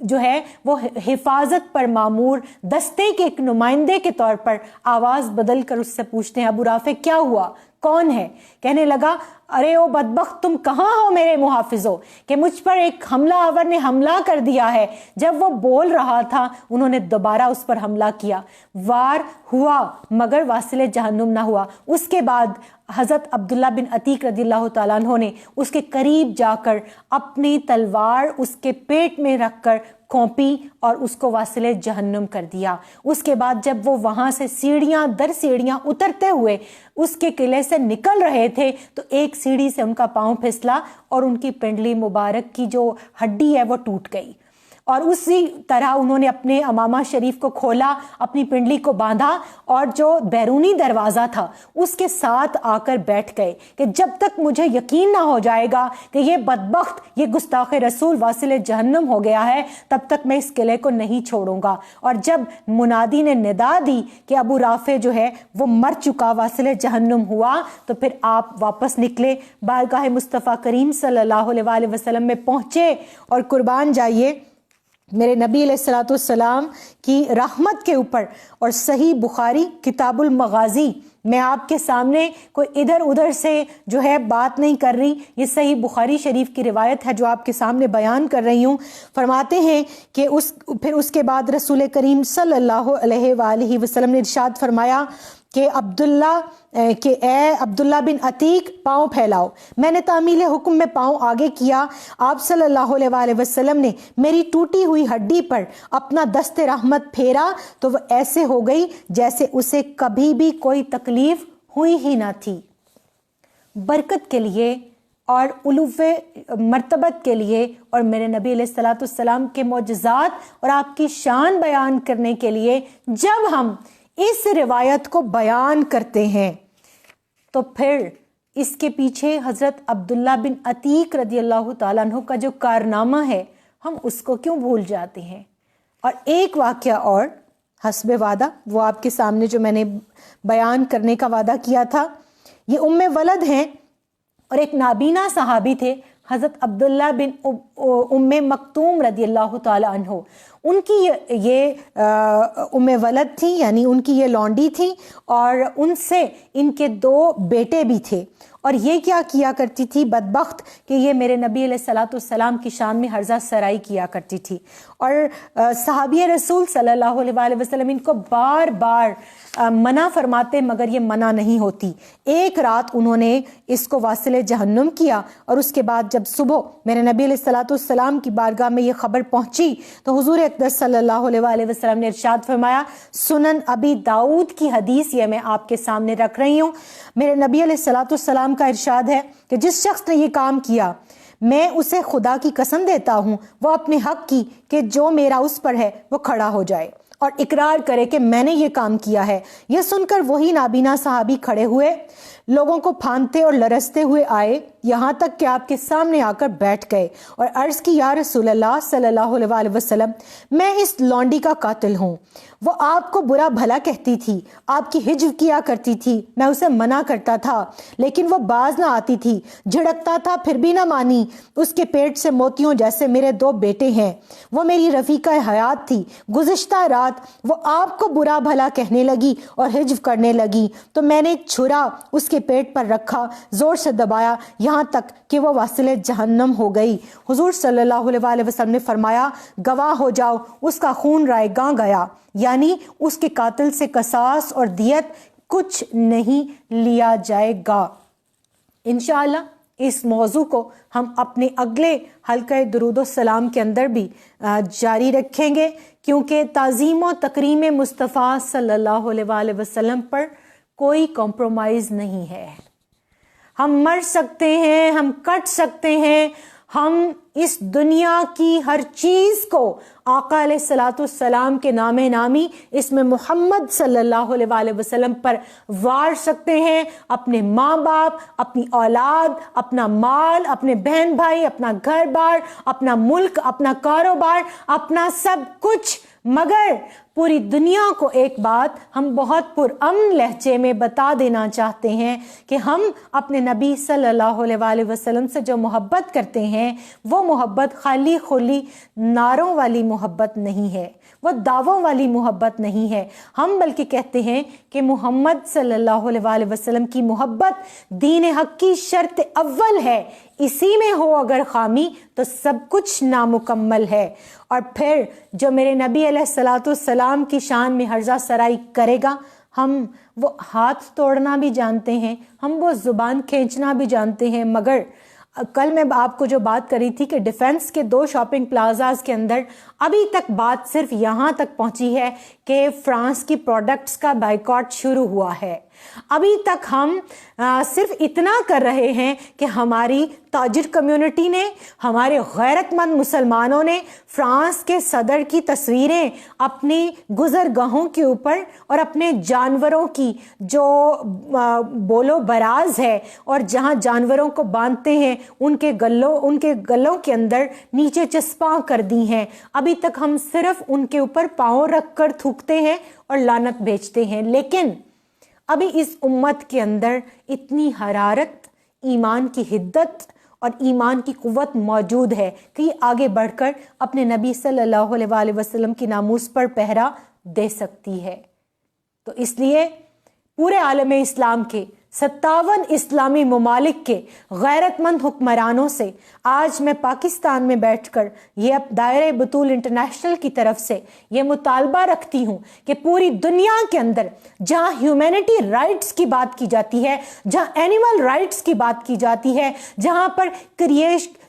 جو ہے وہ حفاظت پر معمور دستے کے ایک نمائندے کے طور پر آواز بدل کر اس سے پوچھتے ہیں، ابو رافع کیا ہوا؟ کون ہے؟ کہنے لگا، ارے او بدبخت، تم کہاں ہو میرے محافظوں، کہ مجھ پر ایک حملہ آور نے حملہ کر دیا ہے۔ جب وہ بول رہا تھا انہوں نے دوبارہ اس پر حملہ کیا، وار ہوا مگر واصل جہنم نہ ہوا۔ اس کے بعد حضرت عبداللہ بن عتیق رضی اللہ تعالیٰ عنہ نے اس کے قریب جا کر اپنی تلوار اس کے پیٹ میں رکھ کر کھونپی اور اس کو واصل جہنم کر دیا۔ اس کے بعد جب وہ وہاں سے سیڑھیاں در سیڑھیاں اترتے ہوئے اس کے قلعے سے نکل رہے تھے تو ایک سیڑھی سے ان کا پاؤں پھسلا اور ان کی پنڈلی مبارک کی جو ہڈی ہے وہ ٹوٹ گئی، اور اسی طرح انہوں نے اپنے امامہ شریف کو کھولا، اپنی پنڈلی کو باندھا اور جو بیرونی دروازہ تھا اس کے ساتھ آ کر بیٹھ گئے کہ جب تک مجھے یقین نہ ہو جائے گا کہ یہ بدبخت، یہ گستاخ رسول واصل جہنم ہو گیا ہے، تب تک میں اس قلعے کو نہیں چھوڑوں گا۔ اور جب منادی نے ندا دی کہ ابو رافع جو ہے وہ مر چکا، واصل جہنم ہوا، تو پھر آپ واپس نکلے، بارگاہ مصطفیٰ کریم صلی اللہ علیہ وسلم میں پہنچے، اور قربان جائیے میرے نبی علیہ الصلوۃ والسلام کی رحمت کے اوپر۔ اور صحیح بخاری کتاب المغازی، میں آپ کے سامنے کوئی ادھر ادھر سے جو ہے بات نہیں کر رہی، یہ صحیح بخاری شریف کی روایت ہے جو آپ کے سامنے بیان کر رہی ہوں۔ فرماتے ہیں کہ پھر اس کے بعد رسول کریم صلی اللہ علیہ وآلہ وسلم نے ارشاد فرمایا کہ اے عبداللہ بن عتیق پاؤں پھیلاؤ۔ میں نے تعمیل حکم میں پاؤں آگے کیا، آپ صلی اللہ علیہ وآلہ وسلم نے میری ٹوٹی ہوئی ہڈی پر اپنا دست رحمت پھیرا تو وہ ایسے ہو گئی جیسے اسے کبھی بھی کوئی تکلیف ہوئی ہی نہ تھی۔ برکت کے لیے اور علوف مرتبت کے لیے اور میرے نبی علیہ الصلوۃ والسلام کے معجزات اور آپ کی شان بیان کرنے کے لیے جب ہم اس روایت کو بیان کرتے ہیں تو پھر اس کے پیچھے حضرت عبداللہ بن عتیق رضی اللہ تعالیٰ عنہ کا جو کارنامہ ہے ہم اس کو کیوں بھول جاتے ہیں۔ اور ایک واقعہ اور حسب وعدہ، وہ آپ کے سامنے جو میں نے بیان کرنے کا وعدہ کیا تھا، یہ ام ولد ہیں اور ایک نابینا صحابی تھے حضرت عبداللہ بن ام مکتوم رضی اللہ تعالی عنہ۔ ان کی یہ ام ولد تھی، یعنی ان کی یہ لونڈی تھی، اور ان سے ان کے 2 بیٹے بھی تھے۔ اور یہ کیا کیا کرتی تھی بدبخت کہ یہ میرے نبی علیہ الصلوۃ والسلام کی شان میں ہرزہ سرائی کیا کرتی تھی، اور صحابی رسول صلی اللہ علیہ وآلہ وسلم ان کو بار بار منع فرماتے مگر یہ منع نہیں ہوتی۔ ایک رات انہوں نے اس کو واصل جہنم کیا، اور اس کے بعد جب صبح میرے نبی علیہ الصلوۃ والسلام کی بارگاہ میں یہ خبر پہنچی تو حضور اقدس صلی اللہ علیہ وآلہ وسلم نے ارشاد فرمایا، سنن ابی داؤد کی حدیث یہ میں آپ کے سامنے رکھ رہی ہوں۔ میرے نبی علیہ الصلوۃ والسلام کا ارشاد ہے کہ جس شخص نے یہ کام کیا میں اسے خدا کی قسم دیتا ہوں، وہ اپنے حق کی کہ جو میرا اس پر ہے وہ کھڑا ہو جائے اور اقرار کرے کہ میں نے یہ کام کیا ہے۔ یہ سن کر وہی نابینا صحابی کھڑے ہوئے، لوگوں کو پھاندتے اور لرزتے ہوئے آئے، یہاں تک کہ آپ کے سامنے آ کر بیٹھ گئے اور عرض کی، یا رسول اللہ صلی اللہ علیہ وآلہ وسلم، میں اس لونڈی کا قاتل ہوں۔ وہ آپ کو برا بھلا کہتی تھی، آپ کی ہجو کیا کرتی تھی، میں اسے منع کرتا تھا لیکن وہ باز نہ آتی تھی، جھڑکتا تھا پھر بھی نہ مانی۔ اس کے پیٹ سے موتیوں جیسے میرے 2 بیٹے ہیں، وہ میری رفیقہ حیات تھی۔ گزشتہ رات وہ آپ کو برا بھلا کہنے لگی اور ہجو کرنے لگی تو میں نے چھرا اس کے پیٹ پر رکھا، زور سے دبایا یہاں تک کہ وہ واصل جہنم ہو گئی۔ حضور صلی اللہ علیہ وآلہ وسلم نے فرمایا، گواہ ہو جاؤ اس کا خون رائے گاں گیا، یعنی اس کے قاتل سے قصاص اور دیت کچھ نہیں لیا جائے گا۔ انشاءاللہ اس موضوع کو ہم اپنے اگلے حلقہ درود و سلام کے اندر بھی جاری رکھیں گے، کیونکہ تعظیم و تکریم مصطفیٰ صلی اللہ علیہ وآلہ وسلم پر کوئی کمپرومائز نہیں ہے۔ ہم مر سکتے ہیں، ہم کٹ سکتے ہیں، ہم اس دنیا کی ہر چیز کو آقا علیہ الصلوۃ والسلام کے نام نامی اسم محمد صلی اللہ علیہ وآلہ وسلم پر وار سکتے ہیں، اپنے ماں باپ، اپنی اولاد، اپنا مال، اپنے بہن بھائی، اپنا گھر بار، اپنا ملک، اپنا کاروبار، اپنا سب کچھ، مگر پوری دنیا کو ایک بات ہم بہت پرامن لہجے میں بتا دینا چاہتے ہیں کہ ہم اپنے نبی صلی اللہ علیہ وآلہ وسلم سے جو محبت کرتے ہیں وہ محبت خالی خلی نعروں والی محبت نہیں ہے، وہ دعووں والی محبت نہیں ہے۔ ہم بلکہ کہتے ہیں کہ محمد صلی اللہ علیہ وآلہ وسلم کی محبت دین حق کی شرط اول ہے، اسی میں ہو اگر خامی تو سب کچھ نامکمل ہے۔ اور پھر جو میرے نبی علیہ الصلوۃ والسلام کی شان میں ہرزہ سرائی کرے گا، ہم وہ ہاتھ توڑنا بھی جانتے ہیں، ہم وہ زبان کھینچنا بھی جانتے ہیں، مگر کل میں آپ کو جو بات کری تھی کہ ڈیفنس کے 2 شاپنگ پلازاز کے اندر ابھی تک بات صرف یہاں تک پہنچی ہے کہ فرانس کی پروڈکٹس کا بائیکاٹ شروع ہوا ہے۔ ابھی تک ہم صرف اتنا کر رہے ہیں کہ ہماری تاجر کمیونٹی نے، ہمارے غیرت مند مسلمانوں نے فرانس کے صدر کی تصویریں اپنی گزرگاہوں کے اوپر اور اپنے جانوروں کی جو بولو براز ہے اور جہاں جانوروں کو باندھتے ہیں ان کے گلوں کے اندر نیچے چسپاں کر دی ہیں۔ ابھی تک ہم صرف ان کے اوپر پاؤں رکھ کر تھوکتے ہیں اور لعنت بھیجتے ہیں، لیکن ابھی اس امت کے اندر اتنی حرارت، ایمان کی حدت اور ایمان کی قوت موجود ہے کہ یہ آگے بڑھ کر اپنے نبی صلی اللہ علیہ وآلہ وسلم کی ناموس پر پہرا دے سکتی ہے۔ تو اس لیے پورے عالم اسلام کے 57 اسلامی ممالک کے غیرت مند حکمرانوں سے آج میں پاکستان میں بیٹھ کر یہ دائرہ بطول انٹرنیشنل کی طرف سے یہ مطالبہ رکھتی ہوں کہ پوری دنیا کے اندر جہاں ہیومینٹی رائٹس کی بات کی جاتی ہے، جہاں اینیمل رائٹس کی بات کی جاتی ہے، جہاں پر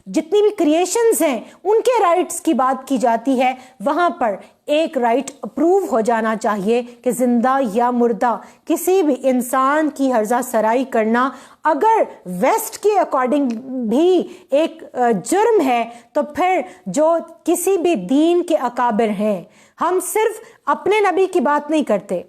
جتنی بھی کریشنز ہیں ان کے رائٹس کی بات کی جاتی ہے، وہاں پر ایک رائٹ اپروو ہو جانا چاہیے کہ زندہ یا مردہ کسی بھی انسان کی ہرزہ سرائی کرنا اگر ویسٹ کے اکارڈنگ بھی ایک جرم ہے تو پھر جو کسی بھی دین کے اکابر ہیں، ہم صرف اپنے نبی کی بات نہیں کرتے،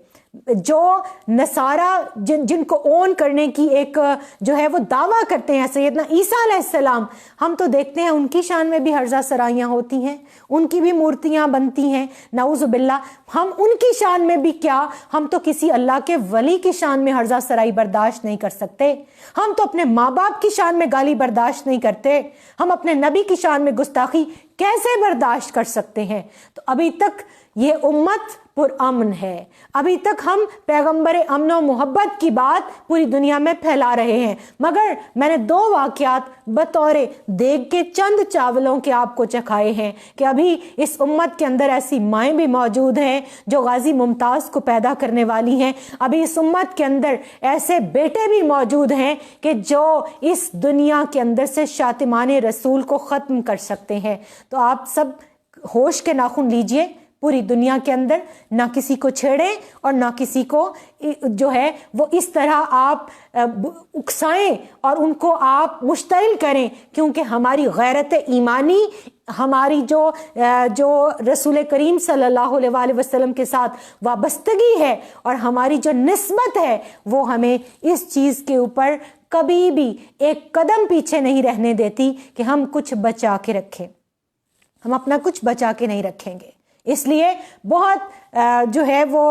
جو نصارہ جن کو اون کرنے کی ایک جو ہے وہ دعویٰ کرتے ہیں سیدنا عیسیٰ علیہ السلام، ہم تو دیکھتے ہیں ان کی شان میں بھی ہرزہ سرائیاں ہوتی ہیں، ان کی بھی مورتیاں بنتی ہیں، نعوذ باللہ۔ ہم ان کی شان میں بھی کیا، ہم تو کسی اللہ کے ولی کی شان میں ہرزہ سرائی برداشت نہیں کر سکتے، ہم تو اپنے ماں باپ کی شان میں گالی برداشت نہیں کرتے، ہم اپنے نبی کی شان میں گستاخی کیسے برداشت کر سکتے ہیں؟ تو ابھی تک یہ امت پرامن ہے، ابھی تک ہم پیغمبر امن و محبت کی بات پوری دنیا میں پھیلا رہے ہیں، مگر میں نے 2 واقعات بطور دیگ کے چند چاولوں کے آپ کو چکھائے ہیں کہ ابھی اس امت کے اندر ایسی مائیں بھی موجود ہیں جو غازی ممتاز کو پیدا کرنے والی ہیں، ابھی اس امت کے اندر ایسے بیٹے بھی موجود ہیں کہ جو اس دنیا کے اندر سے شاتمان رسول کو ختم کر سکتے ہیں۔ تو آپ سب ہوش کے ناخن لیجئے، پوری دنیا کے اندر نہ کسی کو چھیڑیں اور نہ کسی کو جو ہے وہ اس طرح آپ اکسائیں اور ان کو آپ مشتعل کریں، کیونکہ ہماری غیرت ایمانی، ہماری جو رسول کریم صلی اللہ علیہ وآلہ وسلم کے ساتھ وابستگی ہے اور ہماری جو نسبت ہے وہ ہمیں اس چیز کے اوپر کبھی بھی ایک قدم پیچھے نہیں رہنے دیتی کہ ہم کچھ بچا کے رکھیں، ہم اپنا کچھ بچا کے نہیں رکھیں گے۔ اس لیے بہت جو ہے وہ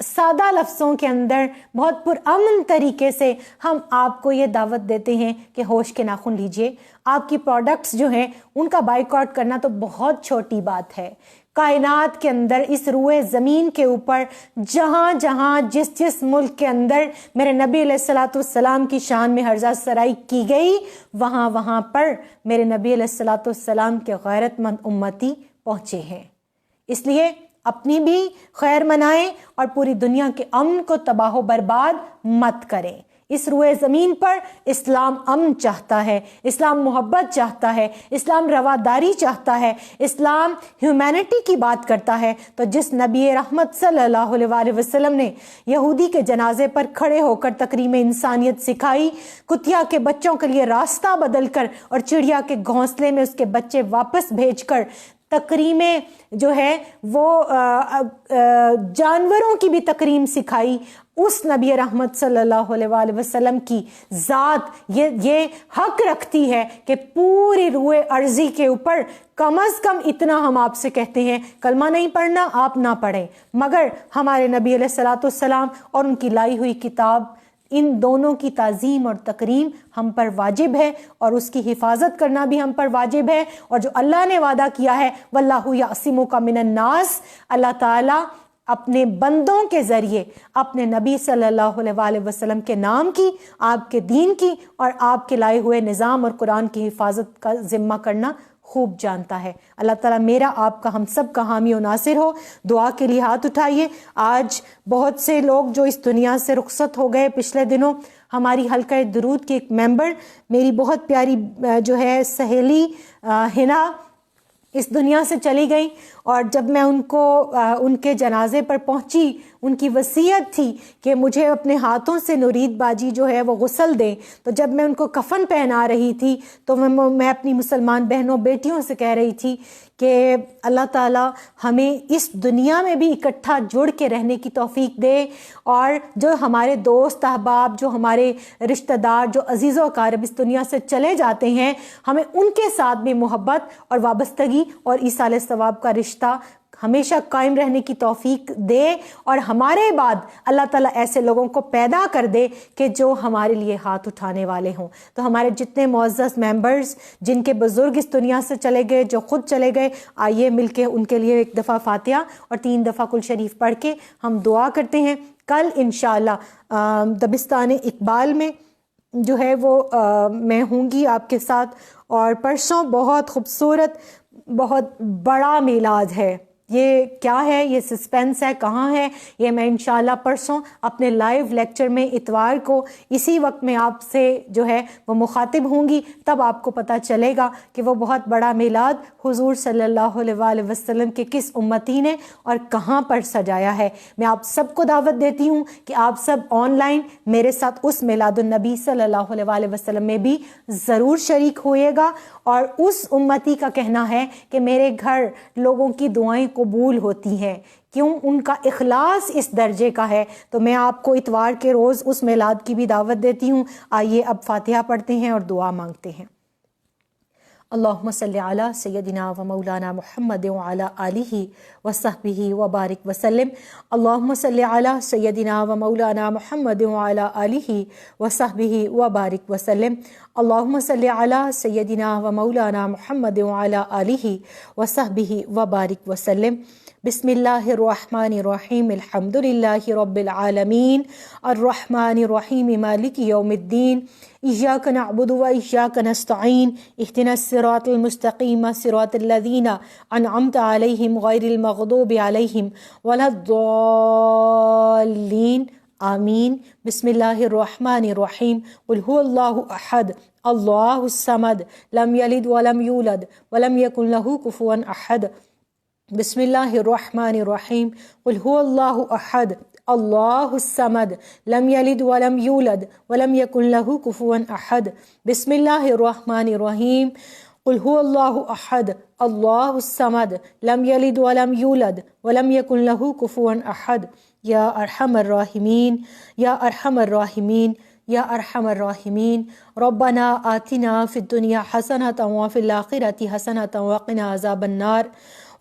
سادہ لفظوں کے اندر بہت پرامن طریقے سے ہم آپ کو یہ دعوت دیتے ہیں کہ ہوش کے ناخن لیجئے، آپ کی پروڈکٹس جو ہیں ان کا بائیکاٹ کرنا تو بہت چھوٹی بات ہے۔ کائنات کے اندر اس روئے زمین کے اوپر جہاں جہاں جس ملک کے اندر میرے نبی علیہ الصلوۃ والسلام کی شان میں ہرزہ سرائی کی گئی، وہاں پر میرے نبی علیہ الصلوۃ والسلام کے غیرت مند امتی پہنچے ہیں۔ اس لیے اپنی بھی خیر منائیں اور پوری دنیا کے امن کو تباہ و برباد مت کریں۔ اس روئے زمین پر اسلام امن چاہتا ہے، اسلام محبت چاہتا ہے، اسلام رواداری چاہتا ہے، اسلام ہیومینٹی کی بات کرتا ہے۔ تو جس نبی رحمت صلی اللہ علیہ وآلہ وسلم نے یہودی کے جنازے پر کھڑے ہو کر تکریم انسانیت سکھائی، کتیا کے بچوں کے لیے راستہ بدل کر اور چڑیا کے گھونسلے میں اس کے بچے واپس بھیج کر تکریمیں جو ہے وہ جانوروں کی بھی تکریم سکھائی، اس نبی رحمت صلی اللہ علیہ وآلہ وسلم کی ذات یہ حق رکھتی ہے کہ پوری روئے ارضی کے اوپر کم از کم اتنا ہم آپ سے کہتے ہیں، کلمہ نہیں پڑھنا آپ نہ پڑھیں، مگر ہمارے نبی علیہ الصلوۃ والسلام اور ان کی لائی ہوئی کتاب، ان دونوں کی تعظیم اور تکریم ہم پر واجب ہے اور اس کی حفاظت کرنا بھی ہم پر واجب ہے۔ اور جو اللہ نے وعدہ کیا ہے وَاللَّهُ يَعْصِمُكَ مِنَ النَّاسِ، اللہ تعالیٰ اپنے بندوں کے ذریعے اپنے نبی صلی اللہ علیہ وآلہ وسلم کے نام کی، آپ کے دین کی اور آپ کے لائے ہوئے نظام اور قرآن کی حفاظت کا ذمہ کرنا خوب جانتا ہے۔ اللہ تعالیٰ میرا آپ کا ہم سب کا حامی و ناصر ہو۔ دعا کے لیے ہاتھ اٹھائیے۔ آج بہت سے لوگ جو اس دنیا سے رخصت ہو گئے، پچھلے دنوں ہماری حلقہ درود کی ایک ممبر، میری بہت پیاری جو ہے سہیلی ہنا، اس دنیا سے چلی گئی، اور جب میں ان کے جنازے پر پہنچی، ان کی وصیت تھی کہ مجھے اپنے ہاتھوں سے نورید باجی جو ہے وہ غسل دیں، تو جب میں ان کو کفن پہنا رہی تھی تو میں اپنی مسلمان بہنوں بیٹیوں سے کہہ رہی تھی کہ اللہ تعالیٰ ہمیں اس دنیا میں بھی اکٹھا جڑ کے رہنے کی توفیق دے، اور جو ہمارے دوست احباب، جو ہمارے رشتہ دار، جو عزیز و اقارب اس دنیا سے چلے جاتے ہیں، ہمیں ان کے ساتھ بھی محبت اور وابستگی اور ایصال ثواب کا رشتہ ہمیشہ قائم رہنے کی توفیق دے، اور ہمارے بعد اللہ تعالیٰ ایسے لوگوں کو پیدا کر دے کہ جو ہمارے لیے ہاتھ اٹھانے والے ہوں۔ تو ہمارے جتنے معزز ممبرز جن کے بزرگ اس دنیا سے چلے گئے، جو خود چلے گئے، آئیے مل کے ان کے لیے ایک دفعہ فاتحہ اور 3 دفعہ کل شریف پڑھ کے ہم دعا کرتے ہیں۔ کل انشاءاللہ دبستان اقبال میں جو ہے وہ میں ہوں گی آپ کے ساتھ، اور پرسوں بہت خوبصورت بہت بڑا میلاد ہے. یہ کیا ہے، یہ سسپینس ہے، کہاں ہے، یہ میں انشاءاللہ پرسوں اپنے لائیو لیکچر میں اتوار کو اسی وقت میں آپ سے جو ہے وہ مخاطب ہوں گی، تب آپ کو پتہ چلے گا کہ وہ بہت بڑا میلاد حضور صلی اللہ علیہ وآلہ وسلم کے کس امتی نے اور کہاں پر سجایا ہے. میں آپ سب کو دعوت دیتی ہوں کہ آپ سب آن لائن میرے ساتھ اس میلاد النبی صلی اللہ علیہ وآلہ وسلم میں بھی ضرور شریک ہوئے گا. اور اس امتی کا کہنا ہے کہ میرے گھر لوگوں کی دعائیں قبول ہوتی ہیں، کیوں؟ ان کا اخلاص اس درجے کا ہے. تو میں آپ کو اتوار کے روز اس میلاد کی بھی دعوت دیتی ہوں. آئیے اب فاتحہ پڑھتے ہیں اور دعا مانگتے ہیں. اللہم صلی علی سیدنا و مولانا محمد وعلی آلہ وصحبہ وبارک وسلم. اللہم صلی علی سیدنا و مولانا محمد وعلی آلہ وصحبہ وبارک وسلم. اللہم صلی علی سیدنا و مولانا محمد وعلی آلہ وصحبہ وبارک وسلم. بسم اللہ الرحمن الرحیم. الحمد للہ رب العالمین الرحمن الرحیم مالک یوم الدین. ایاک نعبد و ایاک نستعین. اہدنا الصراط المستقیم صراط الذین انعمت علیہم غیر المغضوب علیہم ولا الضالین. آمین. بسم اللہ الرحمن الرحیم. قل هو اللہ احد اللہ الصمد لم یلد ولم یولد ولم یکن له کفوا احد. بسم اللہ الرحمن الرحیم. قل هو اللہ احد اللہ الصمد لم یلد ولم یولد ولم یکن له کفوا احد. بسم اللہ الرحمن الرحیم. قل هو اللہ احد اللہ الصمد لم یلد ولم یولد ولم یکن له کفوا احد. یا ارحم الراحمین یا ارحم الراحمین یا ارحم الراحمین. ربنا آتنا فی الدنیا حسنۃ وفی الآخرۃ حسنۃ وقنا عذاب النار.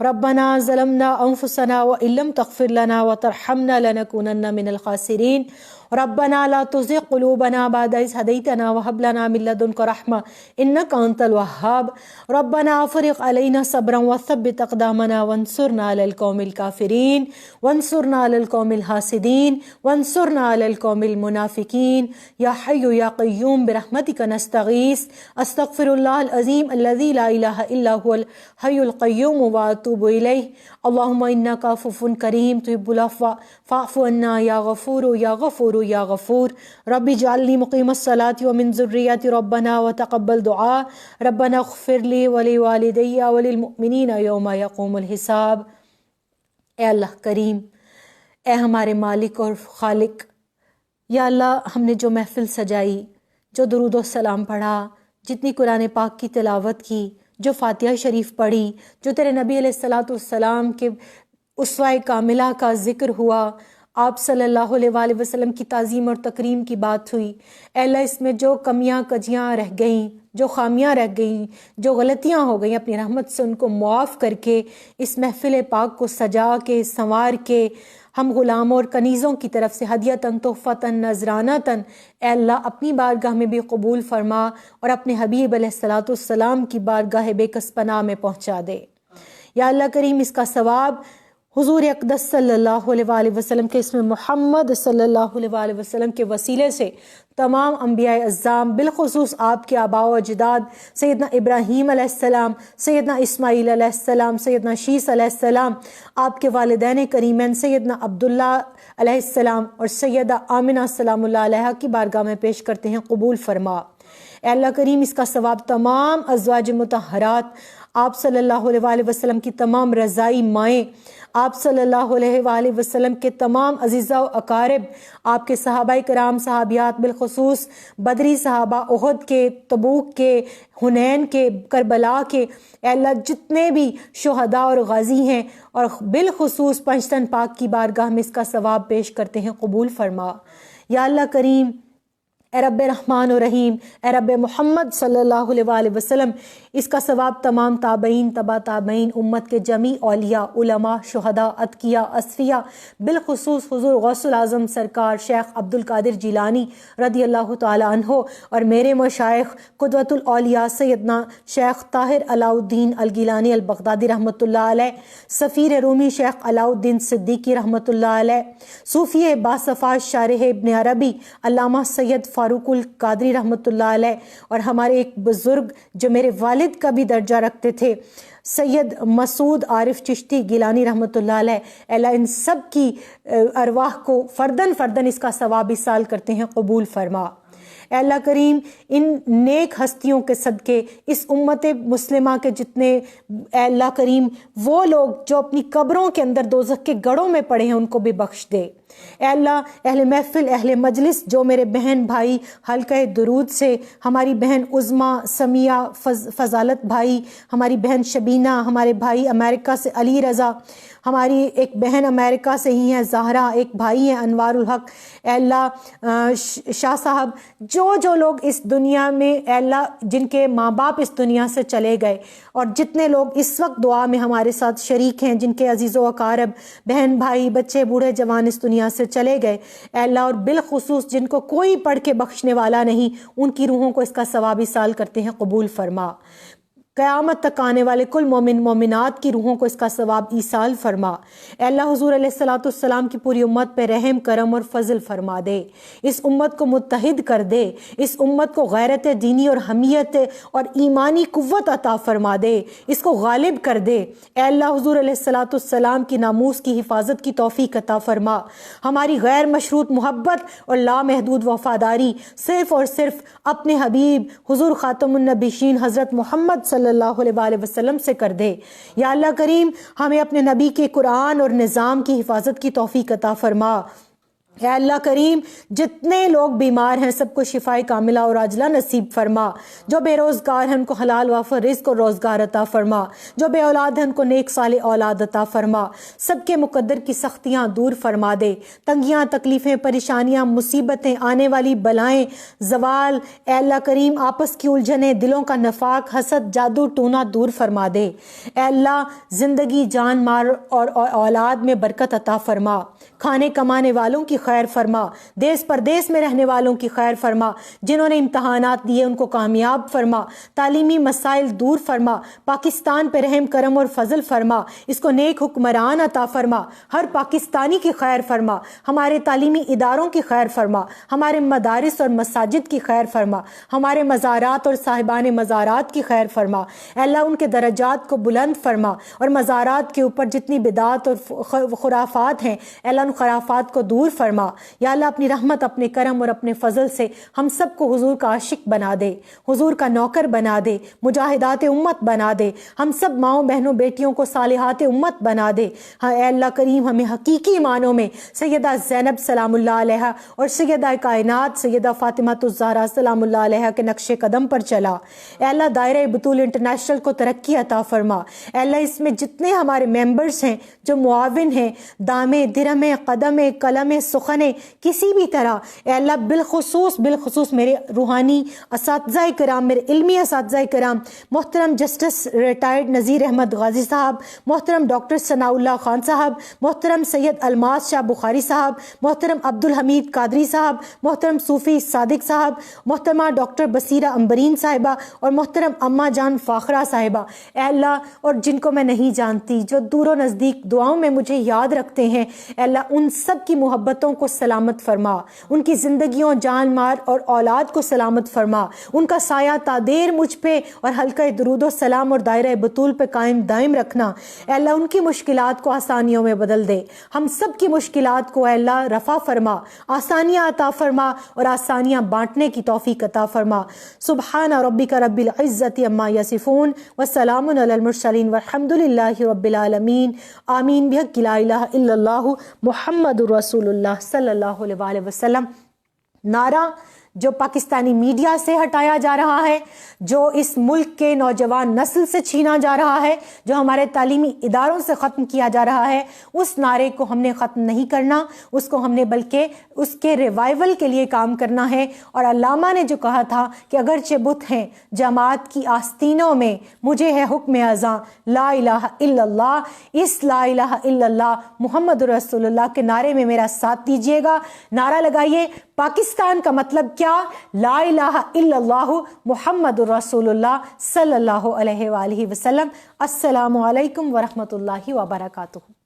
ربنا ظلمنا انفسنا وان لم تغفر لنا وترحمنا لنكونن من الخاسرین. ربنا لا تزغ قلوبنا بعد إذ هديتنا وهب لنا من لدنك رحمة إنك أنت الوهاب. ربنا أفرغ علينا صبرا وثبت أقدامنا وانصرنا على القوم الكافرين وانصرنا على القوم الحاسدين وانصرنا على القوم المنافقين. يا حي يا قيوم برحمتك نستغيث. أستغفر الله العظيم الذي لا إله إلا هو الحي القيوم وأتوب إليه. اللهم إنك عفو كريم تحب العفو فاعف عنا يا غفور يا غفور یا غفور. رب اجعلنی مقیم الصلاة ومن ذریتی ربنا وتقبل دعاء. ربنا اغفر لی ولوالدی وللمؤمنین یوم یقوم الحساب. اے اللہ کریم، اے ہمارے مالک اور خالق، یا اللہ ہم نے جو محفل سجائی، جو درود و سلام پڑھا، جتنی قرآن پاک کی تلاوت کی، جو فاتحہ شریف پڑھی، جو تیرے نبی علیہ الصلاۃ والسلام کے اسوہ کاملہ کا ذکر ہوا، آپ صلی اللہ علیہ وآلہ وسلم کی تعظیم اور تکریم کی بات ہوئی، اے اللہ اس میں جو کمیاں کجیاں رہ گئیں، جو خامیاں رہ گئیں، جو غلطیاں ہو گئیں، اپنی رحمت سے ان کو معاف کر کے اس محفل پاک کو سجا کے سنوار کے ہم غلاموں اور کنیزوں کی طرف سے ہدیتاً تحفتاً نذرانتاً اے اللہ اپنی بارگاہ میں بھی قبول فرما اور اپنے حبیب علیہ الصلاۃ والسلام کی بارگاہ بے کس پناہ میں پہنچا دے. یا اللہ کریم اس کا ثواب حضور اقدس صلی اللہ علیہ وآلہ وسلم کے اسم محمد صلی اللہ علیہ وآلہ وسلم کے وسیلے سے تمام انبیاء اعظام، بالخصوص آپ کے آباء و اجداد سیدنا ابراہیم علیہ السلام، سیدنا اسماعیل علیہ السلام، سیدنا شیس علیہ السلام، آپ کے والدین کریمین سیدنا عبداللہ علیہ السلام اور سیدہ آمنہ سلام اللہ علیہ کی بارگاہ میں پیش کرتے ہیں، قبول فرما. اے اللہ کریم اس کا ثواب تمام ازواج مطہرات، آپ صلی اللہ علیہ وآلہ وسلم کی تمام رضائی مائیں، آپ صلی اللہ علیہ وآلہ وسلم کے تمام عزیزہ و اقارب، آپ کے صحابہ کرام صحابیات، بالخصوص بدری صحابہ، احد کے، تبوک کے، حنین کے، کربلا کے، اے اللہ جتنے بھی شہداء اور غازی ہیں، اور بالخصوص پنجتن پاک کی بارگاہ میں اس کا ثواب پیش کرتے ہیں، قبول فرما. یا اللہ کریم اے رب رحمان و رحیم، اے رب محمد صلی اللہ علیہ وآلہ وسلم، اس کا ثواب تمام تابعین، تبا تابعین، امت کے جمیع اولیاء، علماء، شہداء، اتقیاء، اصفیاء، بالخصوص حضور غوث العظم سرکار شیخ عبد القادر جیلانی رضی اللہ تعالی عنہ اور میرے مشائخ قدوۃ الاولیاء سیدنا شیخ طاہر علاء الدین الگیلانی البغدادی رحمۃ اللہ علیہ، سفیر رومی شیخ علاء الدین صدیقی رحمۃ اللہ علیہ، صوفی باصفا شارح ابن عربی علامہ سید فاروق القادری رحمۃ اللہ علیہ، اور ہمارے ایک بزرگ جو میرے والد کا بھی درجہ رکھتے تھے سید مسعود عارف چشتی گیلانی رحمۃ اللہ علیہ، اللہ ان سب کی ارواح کو فردن فردن اس کا ثواب ایصال کرتے ہیں، قبول فرما۔ اے اللہ کریم، ان نیک ہستیوں کے صدقے اس امت مسلمہ کے جتنے اے اللہ کریم وہ لوگ جو اپنی قبروں کے اندر دوزخ کے گڑھوں میں پڑے ہیں ان کو بھی بخش دے۔ اے اللہ اہل محفل، اہل مجلس جو میرے بہن بھائی حلقہ درود سے، ہماری بہن عظمیٰ سمیہ فضالت بھائی، ہماری بہن شبینہ، ہمارے بھائی امریکہ سے علی رضا، ہماری ایک بہن امریکہ سے ہی ہیں زہرا، ایک بھائی ہیں انوار الحق، اے اللہ شاہ صاحب، جو لوگ اس دنیا میں اے اللہ جن کے ماں باپ اس دنیا سے چلے گئے، اور جتنے لوگ اس وقت دعا میں ہمارے ساتھ شریک ہیں جن کے عزیز و اقارب بہن بھائی بچے بوڑھے جوان اس دنیا سے چلے گئے، اے اللہ اور بالخصوص جن کو کوئی پڑھ کے بخشنے والا نہیں، ان کی روحوں کو اس کا ثواب ایصال کرتے ہیں، قبول فرما۔ قیامت تک آنے والے کل مومن مومنات کی روحوں کو اس کا ثواب ایصال فرما۔ اے اللہ حضور علیہ الصلوۃ والسلام کی پوری امت پہ رحم کرم اور فضل فرما دے، اس امت کو متحد کر دے، اس امت کو غیرت دینی اور حمیت اور ایمانی قوت عطا فرما دے، اس کو غالب کر دے۔ اے اللہ حضور علیہ الصلوۃ والسلام کی ناموس کی حفاظت کی توفیق عطا فرما، ہماری غیر مشروط محبت اور لامحدود وفاداری صرف اور صرف اپنے حبیب حضور خاتم النبیین حضرت محمد صلی اللہ علیہ وآلہ وسلم سے کر دے۔ یا اللہ کریم، ہمیں اپنے نبی کے قرآن اور نظام کی حفاظت کی توفیق عطا فرما۔ اے اللہ کریم، جتنے لوگ بیمار ہیں سب کو شفاء کاملہ اور عاجلہ نصیب فرما، جو بے روزگار ہیں ان کو حلال وافر رزق اور روزگار عطا فرما، جو بے اولاد ہیں ان کو نیک صالح اولاد عطا فرما، سب کے مقدر کی سختیاں دور فرما دے، تنگیاں تکلیفیں پریشانیاں مصیبتیں آنے والی بلائیں زوال، اے اللہ کریم آپس کی الجھنیں دلوں کا نفاق حسد جادو ٹونا دور فرما دے۔ اے اللہ زندگی جان مال اور اولاد میں برکت عطا فرما، کھانے کمانے والوں کی خیر فرما، دیس پردیس میں رہنے والوں کی خیر فرما، جنہوں نے امتحانات دیے ان کو کامیاب فرما، تعلیمی مسائل دور فرما، پاکستان پہ رحم کرم اور فضل فرما، اس کو نیک حکمران عطا فرما، ہر پاکستانی کی خیر فرما، ہمارے تعلیمی اداروں کی خیر فرما، ہمارے مدارس اور مساجد کی خیر فرما، ہمارے مزارات اور صاحبان مزارات کی خیر فرما۔ اے اللہ ان کے درجات کو بلند فرما، اور مزارات کے اوپر جتنی بدعات اور خرافات ہیں اے اللہ ان خرافات کو دور فرما۔ یا اللہ اپنی رحمت اپنے کرم اور اپنے فضل سے ہم سب کو حضور کا عاشق بنا دے، حضور کا نوکر بنا دے، مجاہدات امت بنا دے، ہم سب ماؤں بہنوں بیٹیوں کو صالحات امت بنا دے۔ ہاں اے اللہ کریم، ہمیں حقیقی معنوں میں سیدہ زینب سلام اللہ علیہ اور سیدہ کائنات سیدہ فاطمہ الزہرا سلام اللہ علیہ کے نقش قدم پر چلا۔ اے اللہ دائرہ بطول انٹرنیشنل کو ترقی عطا فرما۔ اے اللہ اس میں جتنے ہمارے ممبرز ہیں جو معاون ہیں، دامے درمے قدمے قلم سخنے کسی بھی طرح، اے اللہ بالخصوص میرے روحانی اساتذہ کرام، میرے علمی اساتذہ کرام، محترم جسٹس ریٹائرڈ نذیر احمد غازی صاحب، محترم ڈاکٹر ثناء اللہ خان صاحب، محترم سید الماس شاہ بخاری صاحب، محترم عبدالحمید قادری صاحب، محترم صوفی صادق صاحب، محترمہ ڈاکٹر بصیرہ امبرین صاحبہ، اور محترم اماں جان فاخرہ صاحبہ، اے اللہ اور جن کو میں نہیں جانتی جو دور و نزدیک دعاؤں میں مجھے یاد رکھتے ہیں، اے اللہ ان سب کی محبتوں کو سلامت فرما، ان کی زندگیوں جان مال اور اولاد کو سلامت فرما، ان کا سایہ تادیر مجھ پہ اور حلقہ درود و سلام اور دائرہ بطول پہ قائم دائم رکھنا۔ اے اللہ ان کی مشکلات کو آسانیوں میں بدل دے، ہم سب کی مشکلات کو اے اللہ رفع فرما، آسانیاں عطا فرما اور آسانیاں بانٹنے کی توفیق عطا فرما۔ سبحان ربک رب العزت عما یصفون وسلام علی المرسلین والحمد للہ رب العالمین، آمین بحق لا الہ الا اللہ محمد رسول اللہ صلی اللہ علیہ وآلہ وسلم۔ نعرہ جو پاکستانی میڈیا سے ہٹایا جا رہا ہے، جو اس ملک کے نوجوان نسل سے چھینا جا رہا ہے، جو ہمارے تعلیمی اداروں سے ختم کیا جا رہا ہے، اس نعرے کو ہم نے ختم نہیں کرنا، اس کو ہم نے بلکہ اس کے ریوائول کے لیے کام کرنا ہے۔ اور علامہ نے جو کہا تھا کہ اگرچہ بت ہیں جماعت کی آستینوں میں، مجھے ہے حکم ازاں لا الہ الا اللہ، اس لا الہ الا اللہ محمد رسول اللہ کے نعرے میں میرا ساتھ دیجیے گا۔ نعرہ لگائیے، پاکستان کا مطلب کیا؟ لا الہ الا اللہ محمد رسول اللہ صلی اللہ علیہ وآلہ وسلم۔ السلام علیکم ورحمۃ اللہ وبرکاتہ۔